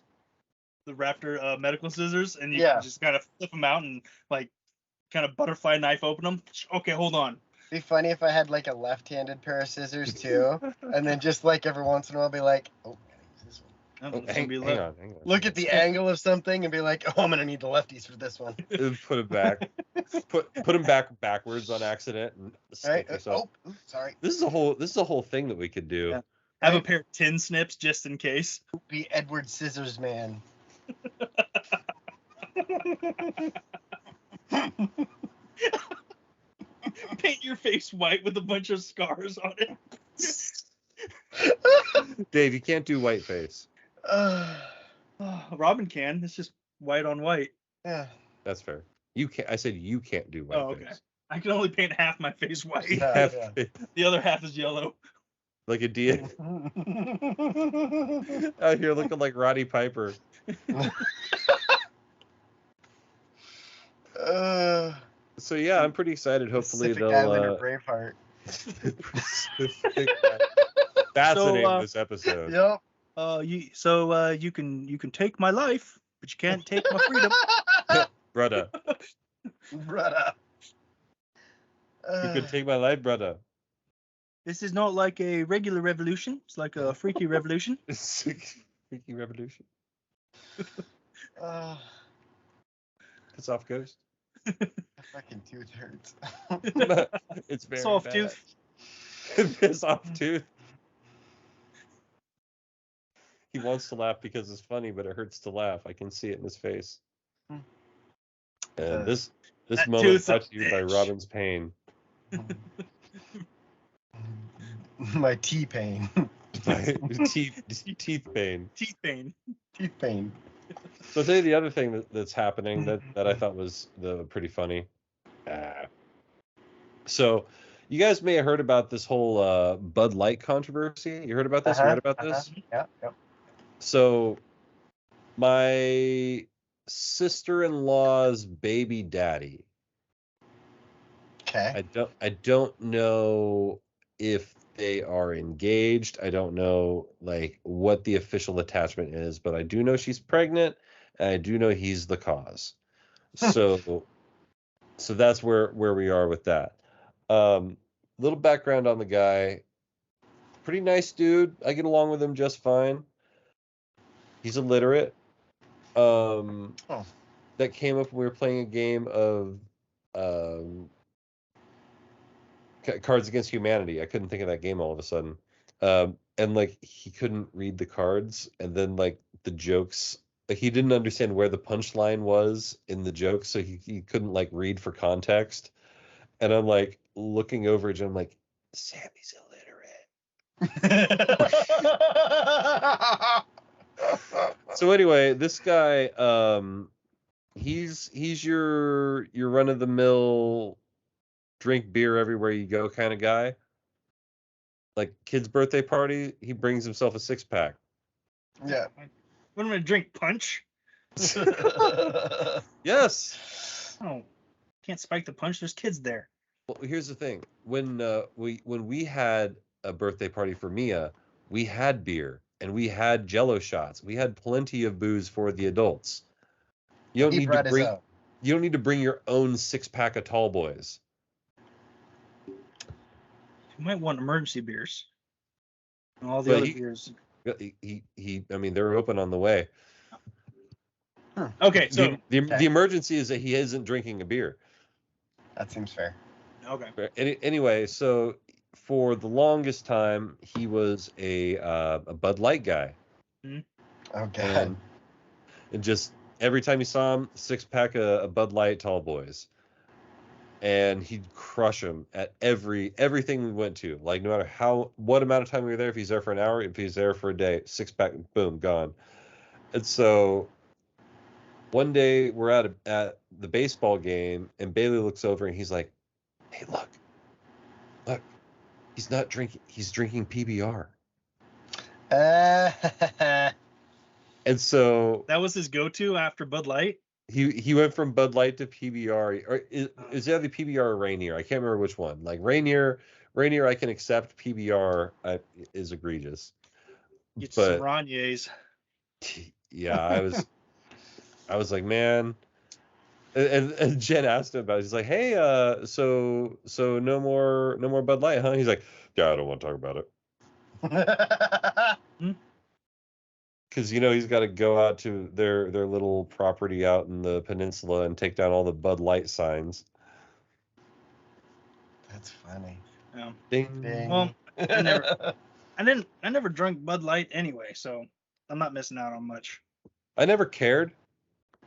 the Raptor medical scissors, and you can just kind of flip them out and like kind of butterfly knife open them. Okay, hold on. It'd be funny if I had like a left-handed pair of scissors too, and then just like every once in a while be like, "Oh, Oh, Oh, it's gonna hang be on, left. hang on. Look at the angle of something and be like, oh, I'm gonna need the lefties for this one. Put it back. Put them backwards on accident and Right? stick yourself. Oh, sorry. This is a whole thing that we could do. Yeah. Have a Right? pair of tin snips just in case. Be Edward Scissors Man. Paint your face white with a bunch of scars on it. Dave, you can't do whiteface. Robin can. It's just white on white. Yeah. That's fair. You can't. I said you can't do Oh, whiteface. okay. I can only paint half my face white. Yeah. The other half is yellow. Like a D. Out here looking like Roddy Piper. So yeah, I'm pretty excited. Hopefully Pacific they'll. Islander Braveheart. Pacific. That's the name of this episode. Yep. You can take my life, but you can't take my freedom. Brother. Brother. You could take my life, brother. This is not like a regular revolution. It's like a freaky revolution. Freaky revolution. Uh, Piss off ghost. my fucking tooth hurts. It's very Soft bad. tooth. Piss off tooth. He wants to laugh because it's funny, but it hurts to laugh. I can see it in his face. And this That moment tooth's a brought to you by bitch. Robin's pain. My T-pain. Teeth pain. Teeth pain. Teeth pain. So I'll tell you the other thing that's happening that I thought was pretty funny. So you guys may have heard about this whole Bud Light controversy. You heard about this? You read about this? Yeah. Yep. So my sister-in-law's baby daddy. Okay. I don't know if they are engaged. I don't know like what the official attachment is, but I do know she's pregnant, and I do know he's the cause. So that's where we are with that. Little background on the guy. Pretty nice dude. I get along with him just fine. He's illiterate. That came up when we were playing a game of Cards Against Humanity. I couldn't think of that game all of a sudden. And like he couldn't read the cards, and then like the jokes, like he didn't understand where the punchline was in the joke, so he couldn't like read for context. And I'm like looking over at him, like, Sammy's illiterate. So anyway, this guy, he's your run of the mill, drink beer everywhere you go kind of guy. Like kid's birthday party, he brings himself a 6-pack. Yeah. What am I gonna drink? Punch? Yes. Oh, can't spike the punch. There's kids there. Well, here's the thing. When we had a birthday party for Mia, we had beer and we had Jello shots. We had plenty of booze for the adults. You don't need to bring your own 6-pack of Tall Boys. You might want emergency beers. And all the But other beers. I mean, they're open on the way. Okay, so The emergency is that he isn't drinking a beer. That seems fair. okay. Anyway, so for the longest time, he was a Bud Light guy. Oh god. And just every time you saw him, 6-pack of Bud Light Tall Boys. And he'd crush them at everything we went to. Like no matter what amount of time we were there, if he's there for an hour, if he's there for a day, 6-pack, boom, gone. And so one day we're at the baseball game, and Bailey looks over and he's like, "Hey, look, he's not drinking. He's drinking PBR." And so That was his go-to after Bud Light. he went from Bud Light to PBR, or is that the PBR or Rainier? I can't remember which one. Like Rainier I can accept. PBR is egregious. Get But some Raniers. yeah, I was like, man. And Jen asked him about it. He's like, hey, so no more Bud Light, huh? He's like, yeah, I don't want to talk about it. because he's got to go out to their little property out in the peninsula and take down all the Bud Light signs. That's funny. Yeah. Ding. Ding. Well, I never drank Bud Light anyway, so I'm not missing out on much. I never cared,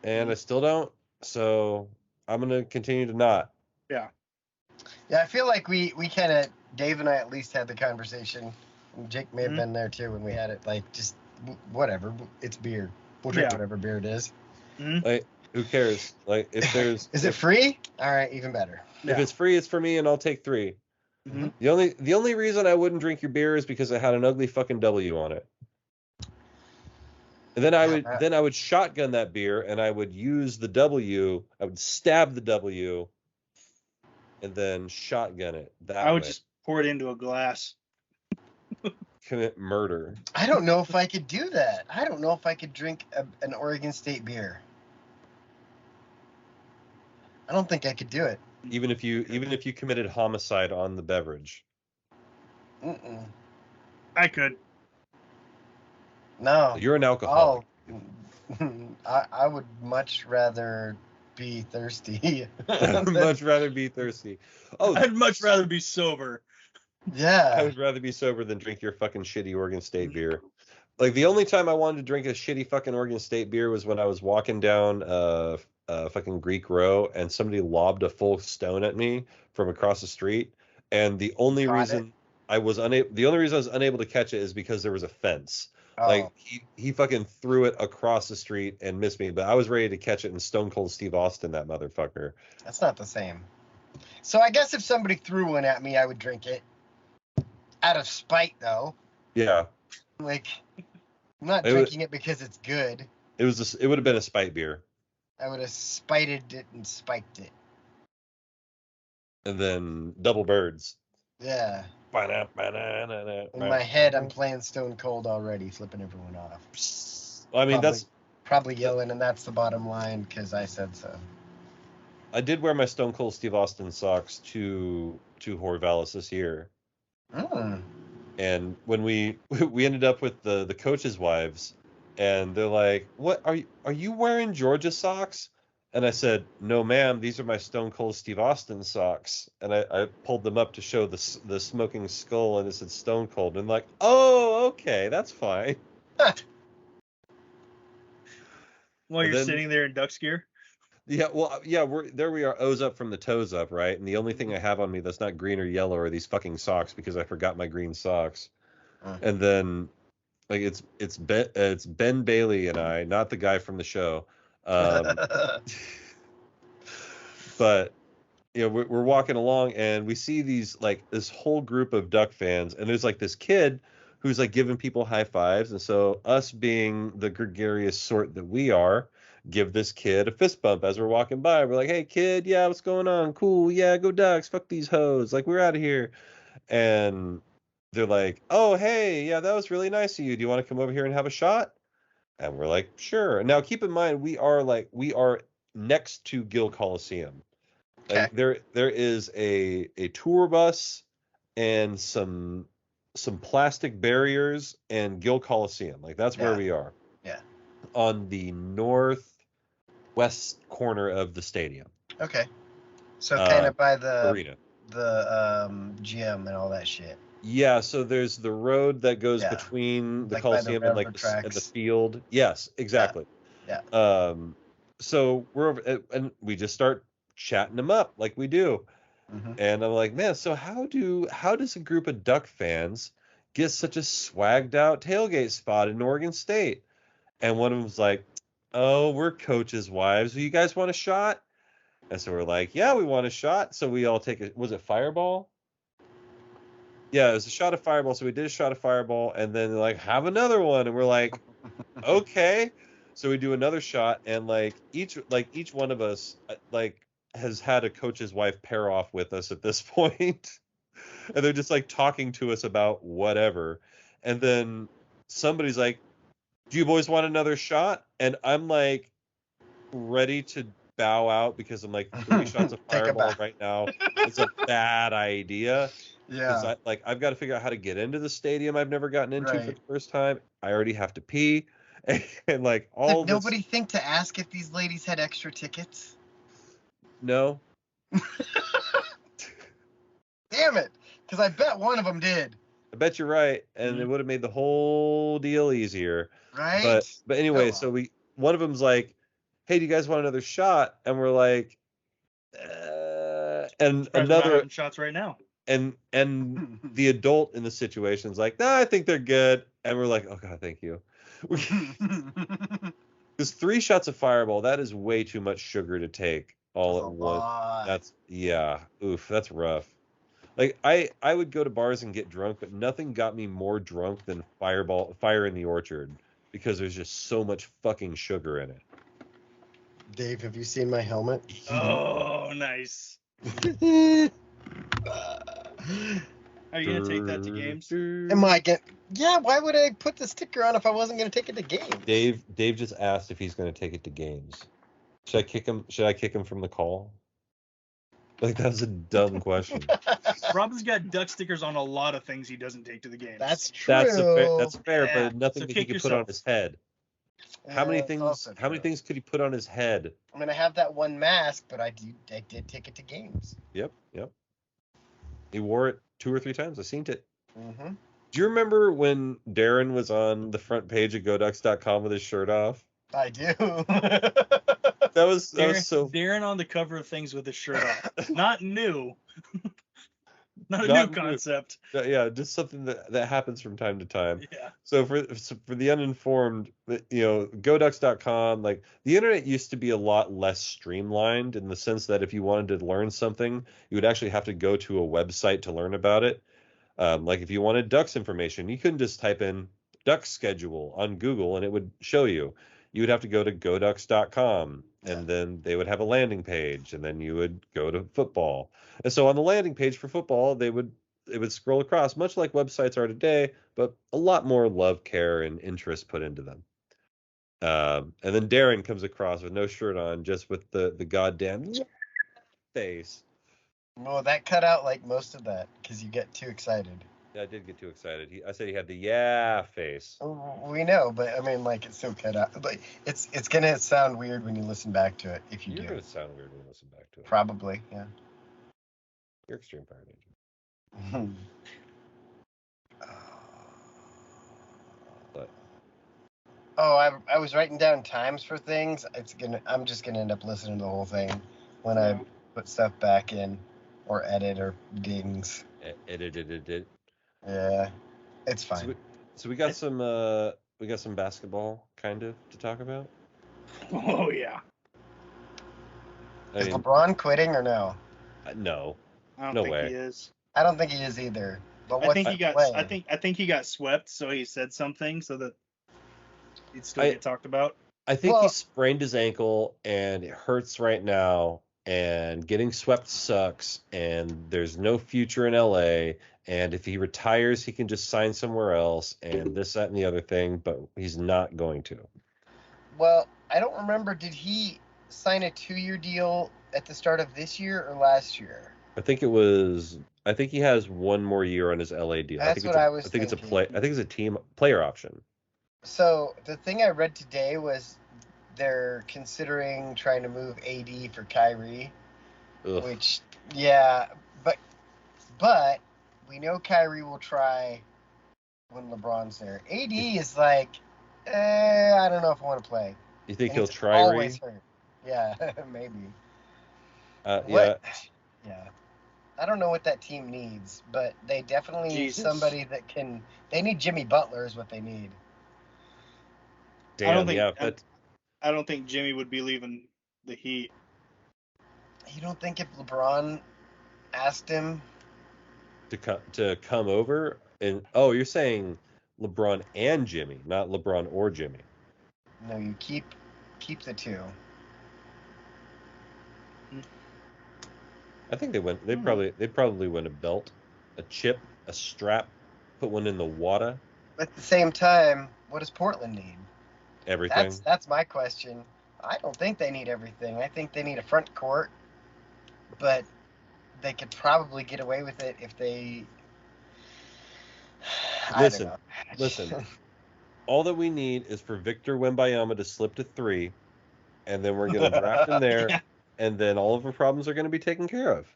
and I still don't. So I'm gonna continue to not. Yeah. Yeah, I feel like we kind of, Dave and I at least had the conversation. Jake may have been there too when we had it. Like, just whatever. It's beer. We'll drink whatever beer it is. Like, who cares? Like, if there's Is it free? All right, even better. if it's free, it's for me, and I'll take 3. Mm-hmm. The only reason I wouldn't drink your beer is because it had an ugly fucking W on it. And then I would shotgun that beer, and I would use the W. I would stab the W, and then shotgun it. I would just pour it into a glass. Commit murder. I don't know if I could do that. I don't know if I could drink an Oregon State beer. I don't think I could do it. Even if you committed homicide on the beverage. Mm-mm. I could. No. You're an alcoholic. I would much rather be thirsty. I'd much rather be thirsty. Oh, I'd much rather be sober. Yeah. I would rather be sober than drink your fucking shitty Oregon State beer. Like, the only time I wanted to drink a shitty fucking Oregon State beer was when I was walking down fucking Greek Row and somebody lobbed a full stone at me from across the street, and the only reason I was unable to catch it is because there was a fence. Oh. Like, he fucking threw it across the street and missed me, but I was ready to catch it and Stone Cold Steve Austin that motherfucker. That's not the same. So I guess if somebody threw one at me, I would drink it. Out of spite, though. Yeah. Like, I'm not drinking it because it's good. It would have been a spite beer. I would have spited it and spiked it. And then double birds. Yeah. In In my head, I'm playing Stone Cold already, flipping everyone off. I mean, that's probably yelling, and that's the bottom line because I said so. I did wear my Stone Cold Steve Austin socks to Horvalis this year. Mm. And when we ended up with the coaches' wives, and they're like, "What are you wearing Georgia socks?" And I said, "No, ma'am, these are my Stone Cold Steve Austin socks." And I pulled them up to show the smoking skull, and it said Stone Cold. And like, "Oh, okay, that's fine." While you're sitting there in Ducks gear. Yeah, well, yeah, we are, O's up from the toes up, right? And the only thing I have on me that's not green or yellow are these fucking socks because I forgot my green socks. And then, like, it's Ben Bailey and I, not the guy from the show. But we're walking along and we see this whole group of Duck fans, and there's like this kid who's like giving people high fives, and so us being the gregarious sort that we are, give this kid a fist bump as we're walking by. We're like, "Hey kid, yeah, what's going on? Cool, yeah, go Ducks, fuck these hoes, like, we're out of here." And they're like, "Oh, hey, yeah, that was really nice of you. Do you want to come over here and have a shot?" And we're like, "Sure." Now keep in mind, we are next to Gill Coliseum. Okay. Like, there is a tour bus and some plastic barriers and Gill Coliseum. Like, that's where we are. Yeah. On the northwest corner of the stadium. Okay. So kind of by the arena, the gym and all that shit. Yeah, so there's the road that goes between the Coliseum and and the field. Yes, exactly. Yeah. So we're over, and we just start chatting them up like we do. Mm-hmm. And I'm like, "Man, so how does a group of Duck fans get such a swagged out tailgate spot in Oregon State?" And one of them's like, "Oh, we're coaches' wives. Do you guys want a shot?" And so we're like, "Yeah, we want a shot." So we all take was it Fireball? Yeah, it was a shot of Fireball. So we did a shot of Fireball, and then they're like, "Have another one." And we're like, "Okay." So we do another shot, and each one of us has had a coach's wife pair off with us at this point. And they're just talking to us about whatever. And then somebody's like, "Do you boys want another shot?" And I'm ready to bow out because I'm 3 shots of Fireball right now. It's a bad idea. Yeah. I've got to figure out how to get into the stadium I've never gotten into for the first time. I already have to pee. and like Did all this. nobody think to ask if these ladies had extra tickets? No, Damn it! Because I bet one of them did. I bet you're right, and it would have made the whole deal easier. Right? But anyway, Oh, so one of them's like, "Hey, do you guys want another shot?" And we're like, and Surprised we're not another, having shots right now. and the adult in the situation's like, "Nah, I think they're good," and we're like, "Oh God, thank you." Because 3 shots of Fireball, that is way too much sugar to take all That's at a once. lot. Oof, that's rough. Like I would go to bars and get drunk, but nothing got me more drunk than Fire in the Orchard, because there's just so much fucking sugar in it. Dave, have you seen my helmet? Oh, nice. Are you gonna take that to games? Am I get? Yeah. Why would I put the sticker on if I wasn't gonna take it to games? Dave just asked if he's going to take it to games. Should I kick him? Should I kick him from the call? Like, that was a dumb question. Robin's got duck stickers on a lot of things he doesn't take to the games. That's true. That's fair, Yeah, but nothing so that he kick could put on yourself. his head. How many That's things? also How many true. things could he put on his head? I mean, I have that one mask, but I did take it to games. Yep. He wore it 2 or 3 times. I seen it. Mm-hmm. Do you remember when Darren was on the front page of GoDucks.com with his shirt off? I do. That was Darren, so. Darren on the cover of things with his shirt off. Not new. Not a Not new new. concept. Yeah, just something that happens from time to time. Yeah. So for the uninformed, GoDucks.com, like, the internet used to be a lot less streamlined, in the sense that if you wanted to learn something, you would actually have to go to a website to learn about it. Like, if you wanted ducks information, you couldn't just type in duck schedule on Google and it would show you. You would have to go to GoDucks.com, and then they would have a landing page, and then you would go to football. And so on the landing page for football, it would scroll across, much like websites are today, but a lot more love, care, and interest put into them. And then Darren comes across with no shirt on, just with the goddamn face. Well, that cut out like most of that because you get too excited. Yeah, I did get too excited. I said he had the face. We know, but I mean, like, it's so cut out. Like, it's gonna sound weird when you listen back to it. If you You're do, gonna sound weird when you listen back to it. probably, yeah. You're Extreme Fire Ninja. But Oh, I was writing down times for things. I'm just gonna end up listening to the whole thing when I put stuff back in, or edit, or dings. it. Yeah, it's fine. So we got some basketball kind of to talk about. Oh yeah. Is LeBron quitting or no? No. I don't No think way. he is. I don't think he is either. But I think what's he got. play? I think he got swept, so he said something so that he'd still get talked about. I think he sprained his ankle and it hurts right now, and getting swept sucks, and there's no future in LA, and if he retires he can just sign somewhere else, and this, that, and the other thing, but he's not going to. Well, I don't remember. Did he sign a 2-year deal at the start of this year or last year? I think he has 1 more year on his LA deal. That's what I was I think thinking. I think it's a team player option. So the thing I read today was they're considering trying to move AD for Kyrie, Ugh. which, yeah, but we know Kyrie will try when LeBron's there. AD is like, I don't know if I want to play. You think And he'll he's try? always hurt. Yeah, maybe. Yeah. Yeah. I don't know what that team needs, but they definitely need somebody that can. They need Jimmy Butler is what they need. Damn, I don't think Jimmy would be leaving the Heat. You don't think if LeBron asked him to come over, and you're saying LeBron and Jimmy, not LeBron or Jimmy. No, you keep the two. I think they'd probably win a belt, a chip, a strap, put one in the water. At the same time, what does Portland need? Everything. That's my question. I don't think they need everything. I think they need a front court, but they could probably get away with it if they. Listen. All that we need is for Victor Wembanyama to slip to 3, and then we're gonna draft him there, Yeah. and then all of our problems are gonna be taken care of.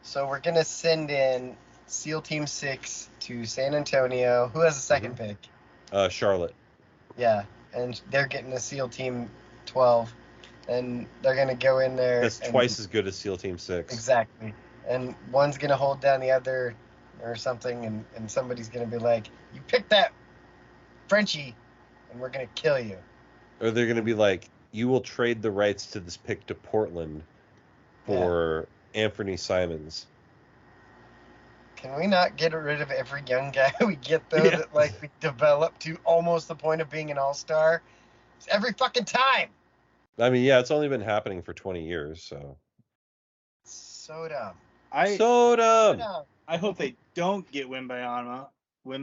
So we're gonna send in SEAL Team 6 to San Antonio. Who has the second pick? Charlotte. Yeah, and they're getting a SEAL Team 12, and they're gonna go in there. That's and, twice as good as SEAL Team 6. Exactly. And one's gonna hold down the other, or something, and somebody's gonna be like, "You picked that Frenchie, and we're gonna kill you." Or they're gonna be like, you will trade the rights to this pick to Portland for Anthony Simons. Can we not get rid of every young guy we get, though, Yeah. that like we develop to almost the point of being an all-star? It's every fucking time. I mean, yeah, it's only been happening for 20 years, so. So dumb. So dumb. Dumb. I hope they don't get Wembanyama. You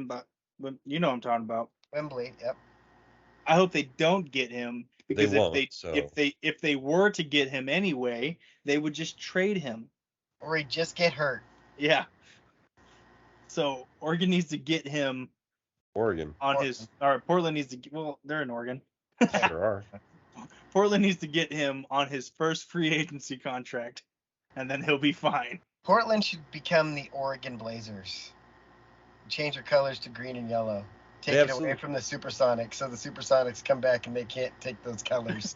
know what I'm talking about. Wembley. Yep. I hope they don't get him because They won't, so. if they were to get him anyway, they would just trade him. Or he just get hurt. Yeah. So Oregon needs to get him Oregon. on his. Or Portland needs to. Well, they're in Oregon. Sure are. Portland needs to get him on his first free agency contract, and then he'll be fine. Portland should become the Oregon Blazers. Change their colors to green and yellow. Take They it absolutely- away from the Supersonics, so the Supersonics come back and they can't take those colors.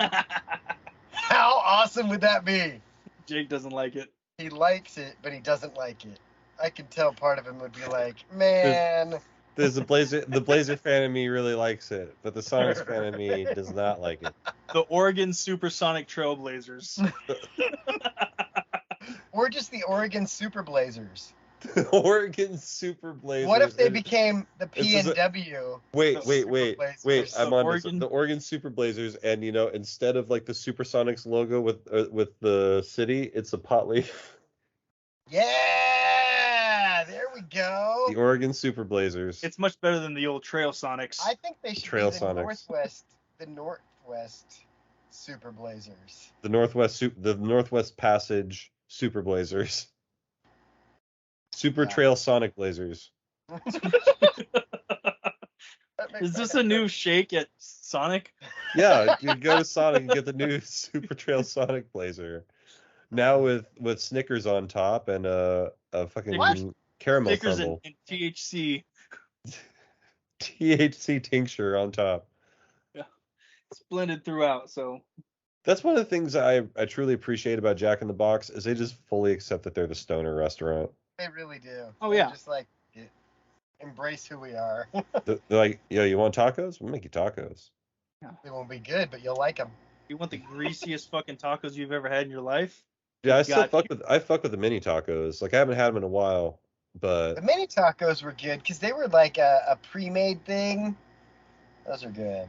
How awesome would that be? Jake doesn't like it. He likes it, but he doesn't like it. I can tell part of him would be like, man. There's the Blazer fan in me really likes it, but the Sonics fan in me does not like it. The Oregon Supersonic Trailblazers. Or just the Oregon Super Blazers. Oregon Super Blazers. What if they and- became the This is a- PNW? Wait, the wait, Super wait, Blazers? wait! I'm The on Oregon- the Oregon Super Blazers, and instead of like the Supersonics logo with the city, it's a pot leaf. Yeah, there we go. The Oregon Super Blazers. It's much better than the old Trail Sonics. I think they should Trail be the Sonics. Northwest Super Blazers. the Northwest Passage Super Blazers. Super Yeah. Trail Sonic Blazers. That makes Is my this head a new hurt. shake at Sonic? Yeah, you go to Sonic and get the new Super Trail Sonic Blazer. Now with Snickers on top and a fucking What? caramel Stickers crumble. and THC. THC tincture on top. It's blended throughout, so That's one of the things I truly appreciate about Jack in the Box is they just fully accept that they're the stoner restaurant. They really do. Oh, They're yeah. just like embrace who we are. They're like, yo, you want tacos? We'll make you tacos. They won't be good, but you'll like them. you want the greasiest fucking tacos you've ever had in your life? Yeah, I still Got fuck with the mini tacos. Like I haven't had them in a while, but The mini tacos were good because they were like a pre-made thing. Those are good.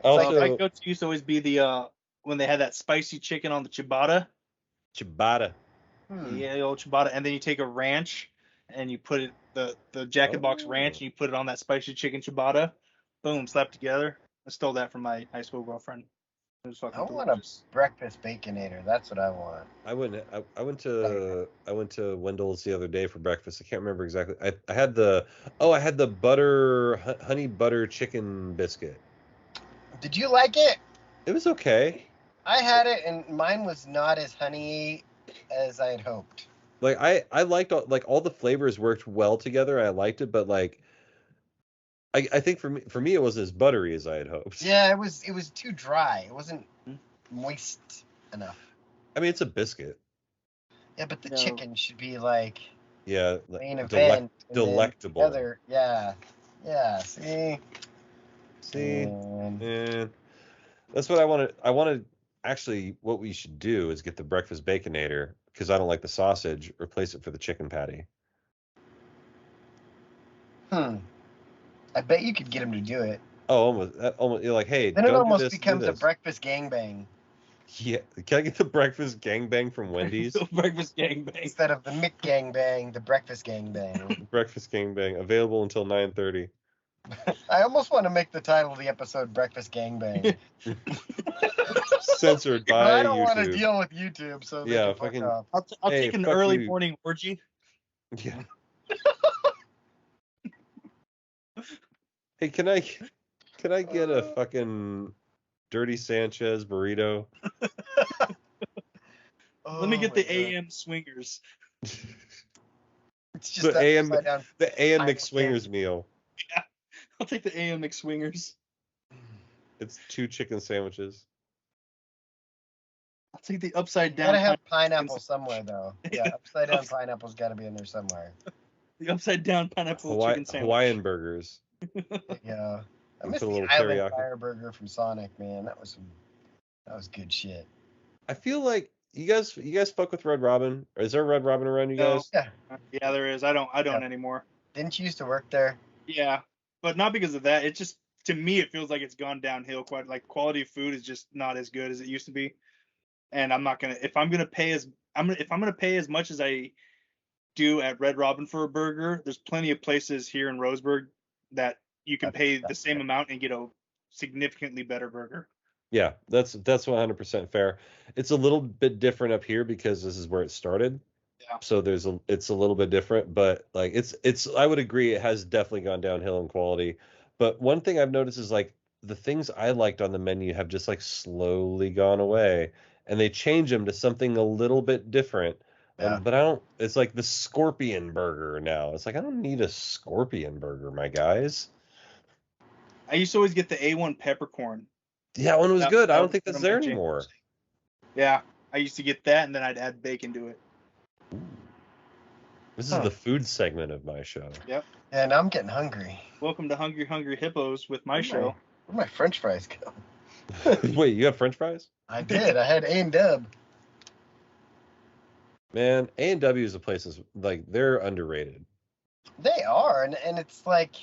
also My go-to used to always be the when they had that spicy chicken on the ciabatta. ciabatta. Yeah, the old ciabatta, and then you take a ranch and you put it the Jack in the Box ranch and you put it on that spicy chicken ciabatta. Boom, slapped together. I stole that from my high school girlfriend. It was fucking I want a delicious. breakfast baconator. That's what I want. I went to Wendell's the other day for breakfast. I can't remember exactly. I had the honey butter chicken biscuit. Did you like it? It was okay. I had it, and mine was not as honey as I had hoped. Like I liked all the flavors worked well together. I liked it, but like I think for me it wasn't as buttery as I had hoped. Yeah, it was too dry. It wasn't moist enough. I mean, it's a biscuit. Yeah, but the No. chicken should be like Yeah, main delec- event. and then delectable. the other, yeah. See. See, Man. and that's what I wanted. I wanted actually what we should do is get the breakfast baconator because I don't like the sausage. Replace it for the chicken patty. I bet you could get him to do it. Oh, almost. You're like, hey, Then it don't do almost this, do becomes a this. breakfast gangbang Yeah, can I get the breakfast gangbang from Wendy's? Breakfast gangbang. instead of the Mick gangbang, the breakfast gangbang. Breakfast gangbang available until 9:30. I almost want to make the title of the episode "Breakfast Gangbang." Censored But by I don't want to YouTube. deal with YouTube, so they Yeah, can fuck fucking- off. I'll Hey, take an fuck early you. morning orgy. Yeah. Hey, can I Can I get a fucking Dirty Sanchez burrito? Let me get the Oh my God. AM swingers. It's just The AM upside down. the AM pineapple McSwingers meal. I'll take the AM McSwingers. It's 2 chicken sandwiches. I'll take the upside You down. gotta have pineapple pineapple chicken somewhere though. Yeah, Yeah. upside down pineapple's gotta be in there somewhere. The upside down pineapple chicken sandwich. Hawaiian burgers. Yeah. I You miss put a the little Island teriyaki. Fire Burger from Sonic, man. That was good shit. I feel like you guys fuck with Red Robin. Or is there a Red Robin around you No. guys? Yeah. Yeah, there is. I don't anymore. Didn't you used to work there? Yeah, but not because of that. It just, to me, it feels like it's gone downhill. Quite like quality of food is just not as good as it used to be. And I'm not gonna, if I'm gonna pay as much as I do at Red Robin for a burger, there's plenty of places here in Roseburg that you can pay the same amount and get a significantly better burger. Yeah, that's 100% fair. It's a little bit different up here because this is where it started. Yeah. So it's a little bit different, but like it's I would agree it has definitely gone downhill in quality. But one thing I've noticed is like the things I liked on the menu have just like slowly gone away, and they change them to something a little bit different. Yeah. But I don't. It's like the scorpion burger now. It's like I don't need a scorpion burger, my guys. I used to always get the A1 peppercorn. Yeah, that one was That- good. I that don't was think one that's of my there jams. anymore. Yeah, I used to get that, and then I'd add bacon to it. This is the food segment of my show. Yeah, now I'm getting hungry. Welcome to Hungry Hungry Hippos with my show. Where'd my French fries go? Wait, you have French fries? I did. I had A&W. Man, A&W is a place that's like they're underrated. They are, and it's like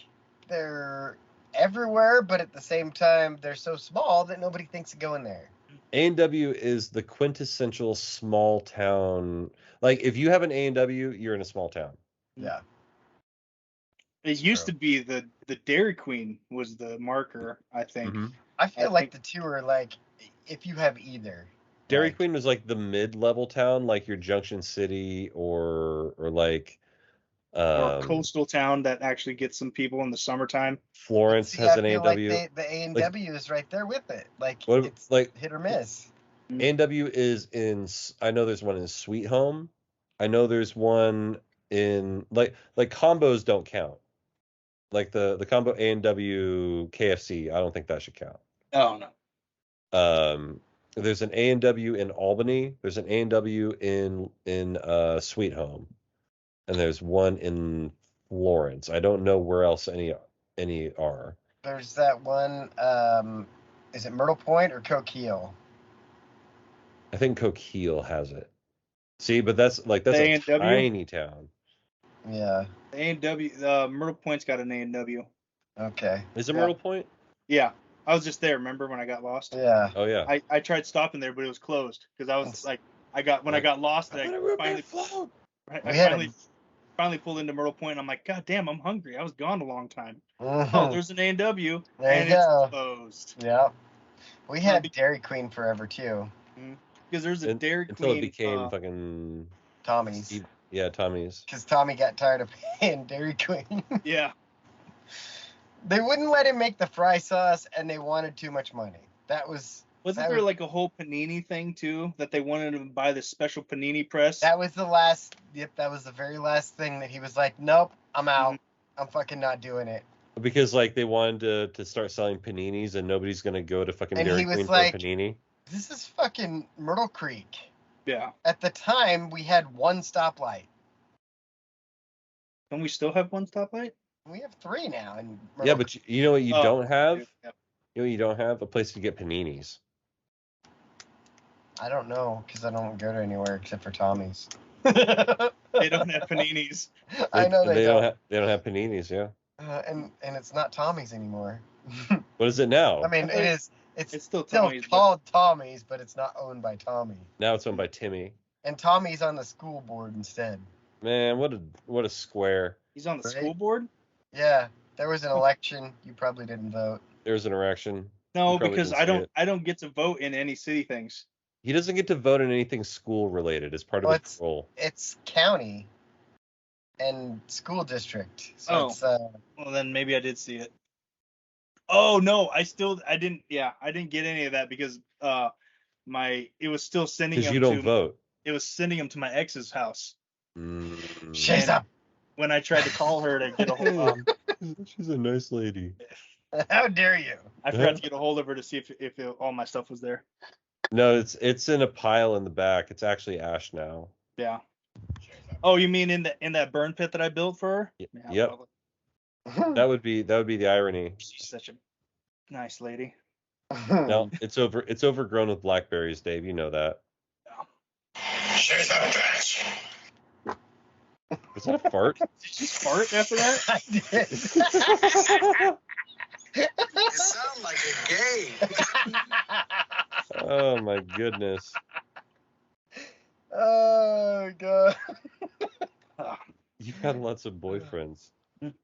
they're everywhere, but at the same time they're so small that nobody thinks of going there. A&W is the quintessential small town. Like if you have an A&W, you're in a small town. Yeah. It used to be the Dairy Queen was the marker, I think. Mhm. I feel I like think- the two are like if you have either. Dairy Like, Queen was like the mid-level town, like your Junction City or like Or a coastal town that actually gets some people in the summertime. Florence see, has I an feel A&W. like the A&W is right there with it. Like What it's like hit or miss. A&W is in. I know there's one in Sweet Home. I know there's one in like combos don't count. Like the combo A&W KFC, I don't think that should count. Oh no. There's an A&W in Albany. There's an A&W in Sweet Home, and there's one in Florence. I don't know where else any are. There's that one. Is it Myrtle Point or Coquille? I think Coquille has it. See, but that's a A&W? tiny town. Yeah. A&W, Myrtle Point's got an A&W. Okay. Is it Yeah. Myrtle Point? Yeah, I was just there. Remember when I got lost? Yeah. Oh yeah. I tried stopping there, but it was closed because I was like, I got lost. And I finally pulled into Myrtle Point. And I'm like, God damn, I'm hungry. I was gone a long time. Mhm. Oh, there's an A&W, There and you it's go. closed Yeah. We had be- Dairy Queen forever too. because there's a Dairy Until Queen. it became fucking Tommy's. yeah, Tommy's. Because Tommy got tired of paying Dairy Queen. Yeah, They wouldn't let him make the fry sauce, and they wanted too much money. wasn't that there was- like a whole panini thing too that they wanted to buy this special panini press? That was the last. Yep, that was the very last thing that he was like, "Nope, I'm out. I'm fucking not doing it." Because like they wanted to start selling paninis, and nobody's gonna go to fucking And Dairy he was Queen like- for a panini. This is fucking Myrtle Creek. Yeah. At the time, we had one stoplight. Don't we still have one stoplight? We have three now. And Yeah, but you know what you Oh, don't have? yeah. You know what you don't have? A place to get paninis. I don't know because I don't go to anywhere except for Tommy's. They don't have paninis. I know they don't. They don't have paninis. Yeah. And it's not Tommy's anymore. What is it now? I mean, I thought it is. It's It's still still Tommy's. but- called Tommy's, but it's not owned by Tommy. Now it's owned by Timmy. And Tommy's on the school board instead. Man, what a square. He's on the Right? school board? Yeah, there was an election. You probably didn't vote. There's an erection. No, You probably because didn't see it. I don't get to vote in any city things. He doesn't get to vote in anything school related as part of Well, his role. It's county and school district. So Oh. it's Well, then maybe I did see it. Oh no, I didn't get any of that because it was still sending Because them you don't vote. it was sending them to my ex's house. Shut And up. when I tried to call her to get a hold She's a nice lady. How dare you? I forgot to get a hold of her to see if all my stuff was there. No, it's in a pile in the back. It's actually ash now. Yeah. Oh, you mean in that burn pit that I built for her? Yeah, Yep. well, That would be the irony. she's such a nice lady. No, it's overgrown with blackberries, Dave. You know that. Shut up, trash. Was that a fart? Did you fart after that? I did. You sound like a gay. Oh my goodness. Oh god. You've had lots of boyfriends. And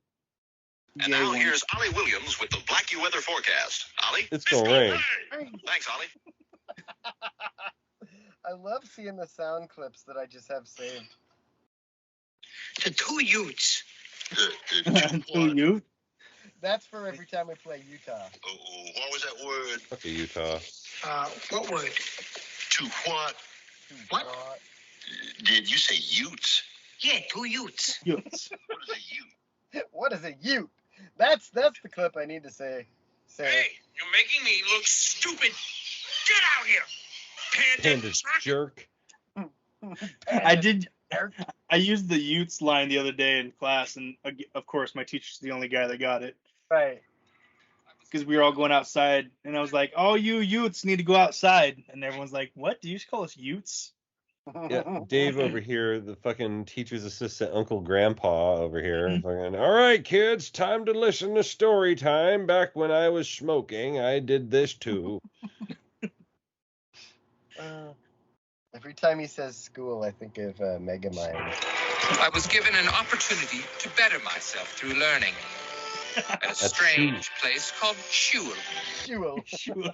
now here's Ollie Williams with the Blackie weather forecast. Ollie? It's gonna rain. Thanks, Ollie. I love seeing the sound clips that I just have saved. The two Utes. To you? That's for every time we play Utah. Oh, what was that word? Fuck you, Utah. What word? To what? What? Did you say Utes? Yeah, two Utes. Utes. What is a Ute? What is a Ute? That's the clip I need to say. Hey, you're making me look stupid. Get out here, Panda jerk. I used the Utes line the other day in class, and of course my teacher's the only guy that got it. Right. Because we were all going outside, and I was like, "Oh, you Utes need to go outside," and everyone's like, "What? Do you just call us Utes?" Yeah, Dave over here, the fucking teacher's assistant, Uncle Grandpa over here. Fucking, all right, kids, time to listen to story time. Back when I was smoking, I did this too. Every time he says school, I think of Megamind. I was given an opportunity to better myself through learning at a strange place called Shul. Shul.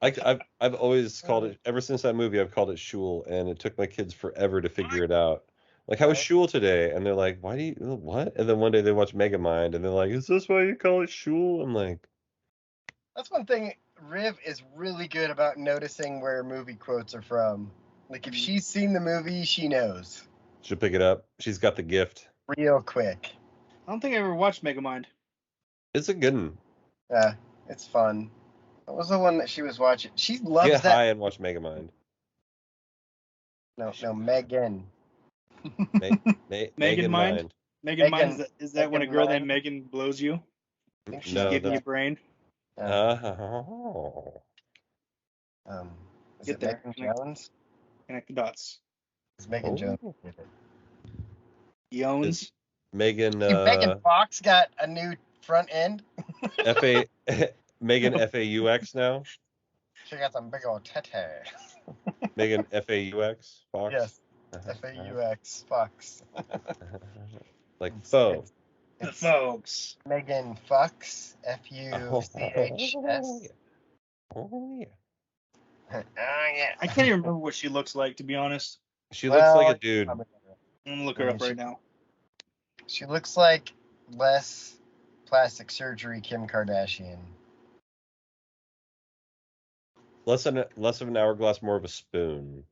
I've always called it, ever since that movie, I've called it Shul, and it took my kids forever to figure it out. Like, how was Shul today? And they're like, why do you, what? And then one day they watch Megamind, and they're like, is this why you call it Shul? I'm like, That's one thing Riv is really good about noticing where movie quotes are from. Like, if she's seen the movie, she knows. she'll pick it up. She's got the gift. Real quick. I don't think I ever watched Megamind. It's a good one. Yeah, it's fun. What was the one that she was watching? She loves Get that. high and watch Megamind. No, Megan. Megan Mind? Megan Mind, is that when a girl named Megan blows you? I think she's No, Giving you that's, brain? oh. Is Get it there. Megan Jones? Connect the dots. It's Megan Jones. Jones? Megan, Megan Fox got a new front end. Megan FAUX now? She got some big old tete. Megan FAUX? Fox? Yes. FAUX Fox. Like foe. The folks. Megan Fox. FUCHS. Oh, yeah. Oh yeah. I can't even remember what she looks like, to be honest. She looks like a dude. I'm going to look her up right now. She looks like less plastic surgery Kim Kardashian. Less of an hourglass, more of a spoon.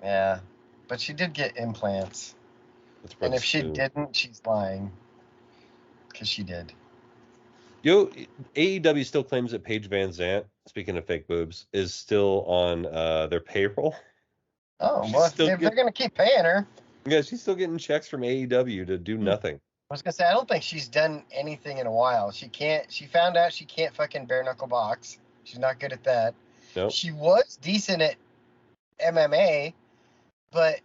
Yeah. But she did get implants. That's And if she didn't, she's lying. Because she did. Yo, AEW still claims that Paige Van Zant, speaking of fake boobs, is still on their payroll. Oh, She's well, if still they're get- going to keep paying her. Yeah, she's still getting checks from AEW to do nothing. I was going to say, I don't think she's done anything in a while. She found out she can't fucking bare knuckle box. She's not good at that. Nope. She was decent at MMA, but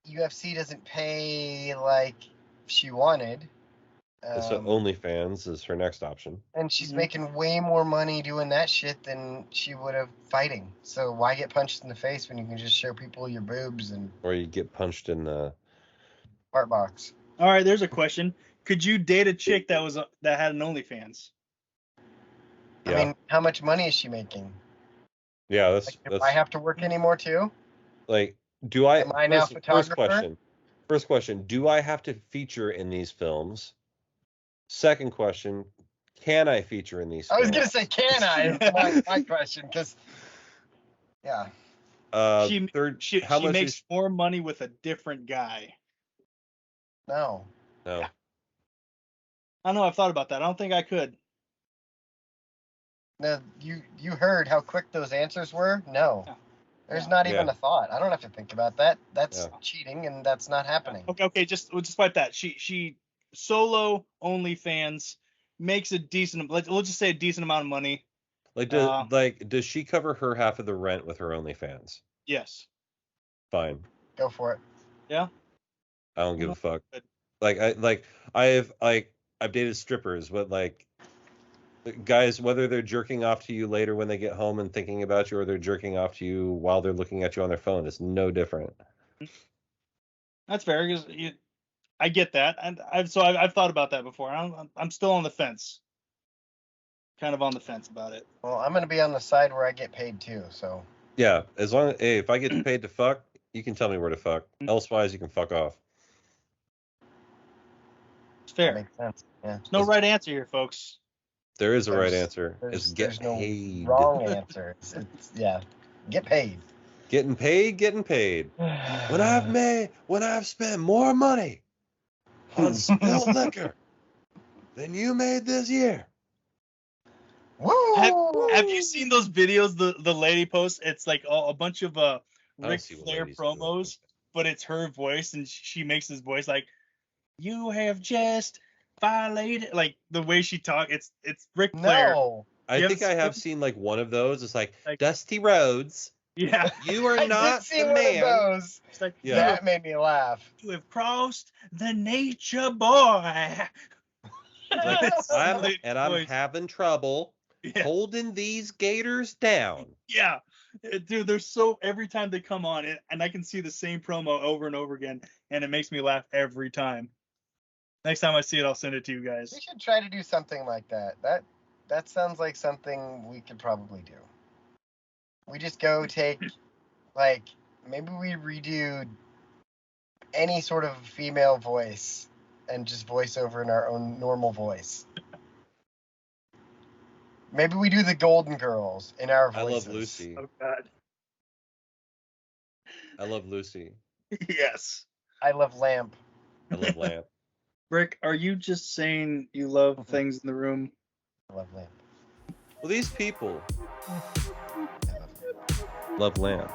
UFC doesn't pay like she wanted. So OnlyFans is her next option. And she's making way more money doing that shit than she would have fighting. So why get punched in the face when you can just show people your boobs and Or you get punched in the... heart box? All right, there's a question. Could you date a chick that had an OnlyFans? Yeah. I mean, how much money is she making? Yeah, Like, do I have to work anymore too? like, do I... Am I now photographer? First question, do I have to feature in these films? Second question, Can I feature in these? I was films? gonna say, can I? It's my question, because yeah. She How much makes is? more money with a different guy. No. No. Yeah. I don't know. I've thought about that. I don't think I could. No, you heard how quick those answers were? No. Yeah. There's not even Yeah. a thought. I don't have to think about that. That's Yeah. cheating, and that's not happening. Okay, we'll just wipe that. She solo OnlyFans makes a decent. We'll just say a decent amount of money. Like, does she cover her half of the rent with her OnlyFans? Yes. Fine. Go for it. Yeah. I don't give a fuck. Good. I've dated strippers, but like guys, whether they're jerking off to you later when they get home and thinking about you, or they're jerking off to you while they're looking at you on their phone, it's no different. That's fair. Because I get that, and I've thought about that before. I'm still on the fence. Kind of on the fence about it. Well, I'm gonna be on the side where I get paid too. So. Yeah, as long as if I get paid to fuck, you can tell me where to fuck. Elsewise, you can fuck off. It's fair. That makes sense. Yeah. There's no right answer here, folks. There is a right answer. It's get There's no paid. wrong answer. It's yeah. Get paid. Getting paid. When I've spent more money on spilled liquor than you made this year. Woo! Have you seen those videos the lady posts? It's like a bunch of Ric Flair promos, but it's her voice, and she makes his voice like, "You have just violated," like the way she talks. It's Ric Flair. No. I think I have seen like one of those. It's like Dusty Rhodes. Yeah. You are I not did see the one man. of those. It's like, Yeah. That made me laugh. you have crossed the nature boy. Like, I'm Voice. having trouble holding these gators down. Yeah. Dude, they're so every time they come on, and I can see the same promo over and over again, and it makes me laugh every time. Next time I see it, I'll send it to you guys. We should try to do something like that. That sounds like something we could probably do. We just go take, like, maybe we redo any sort of female voice and just voice over in our own normal voice. Maybe we do the Golden Girls in our voices. I love Lucy. Oh God. I love Lucy. Yes. I love Lamp. I love Lamp. Rick, are you just saying you love things in the room? I love Lamp. Well, these people I love Lamp. love Lamp.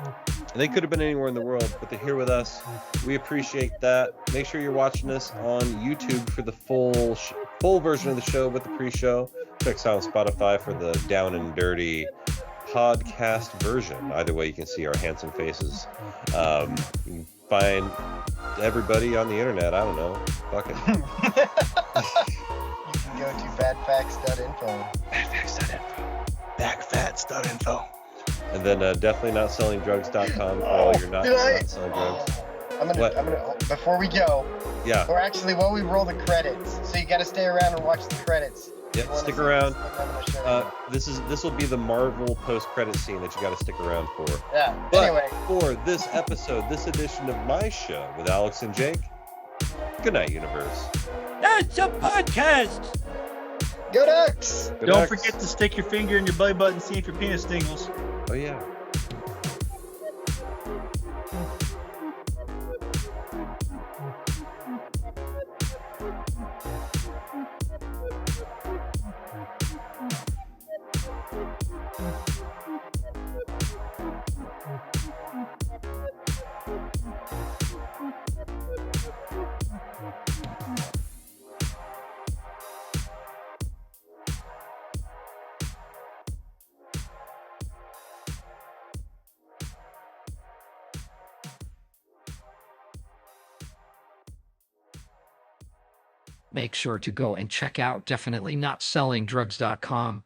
And they could have been anywhere in the world, but they're here with us. We appreciate that. Make sure you're watching us on YouTube for the full version of the show with the pre-show. Check us out on Spotify for the down and dirty podcast version. Either way, you can see our handsome faces. You can find everybody on the internet. I don't know. Fuck it. You can go to badfacts.info. Backfats.info. And then definitely not selling drugs.com for all your not selling drugs. I'm gonna before we go, Yeah. or actually while we roll the credits, so you gotta stay around and watch the credits. Yeah, stick around. This will be the Marvel post-credit scene that you got to stick around for. Yeah. But Anyway, for this episode, this edition of my show with Alex and Jake, good night, universe. That's a podcast! go Ducks! Good Don't night. forget to stick your finger in your belly button and see if your penis tingles. Oh yeah. Make sure to go and check out definitelynotsellingdrugs.com.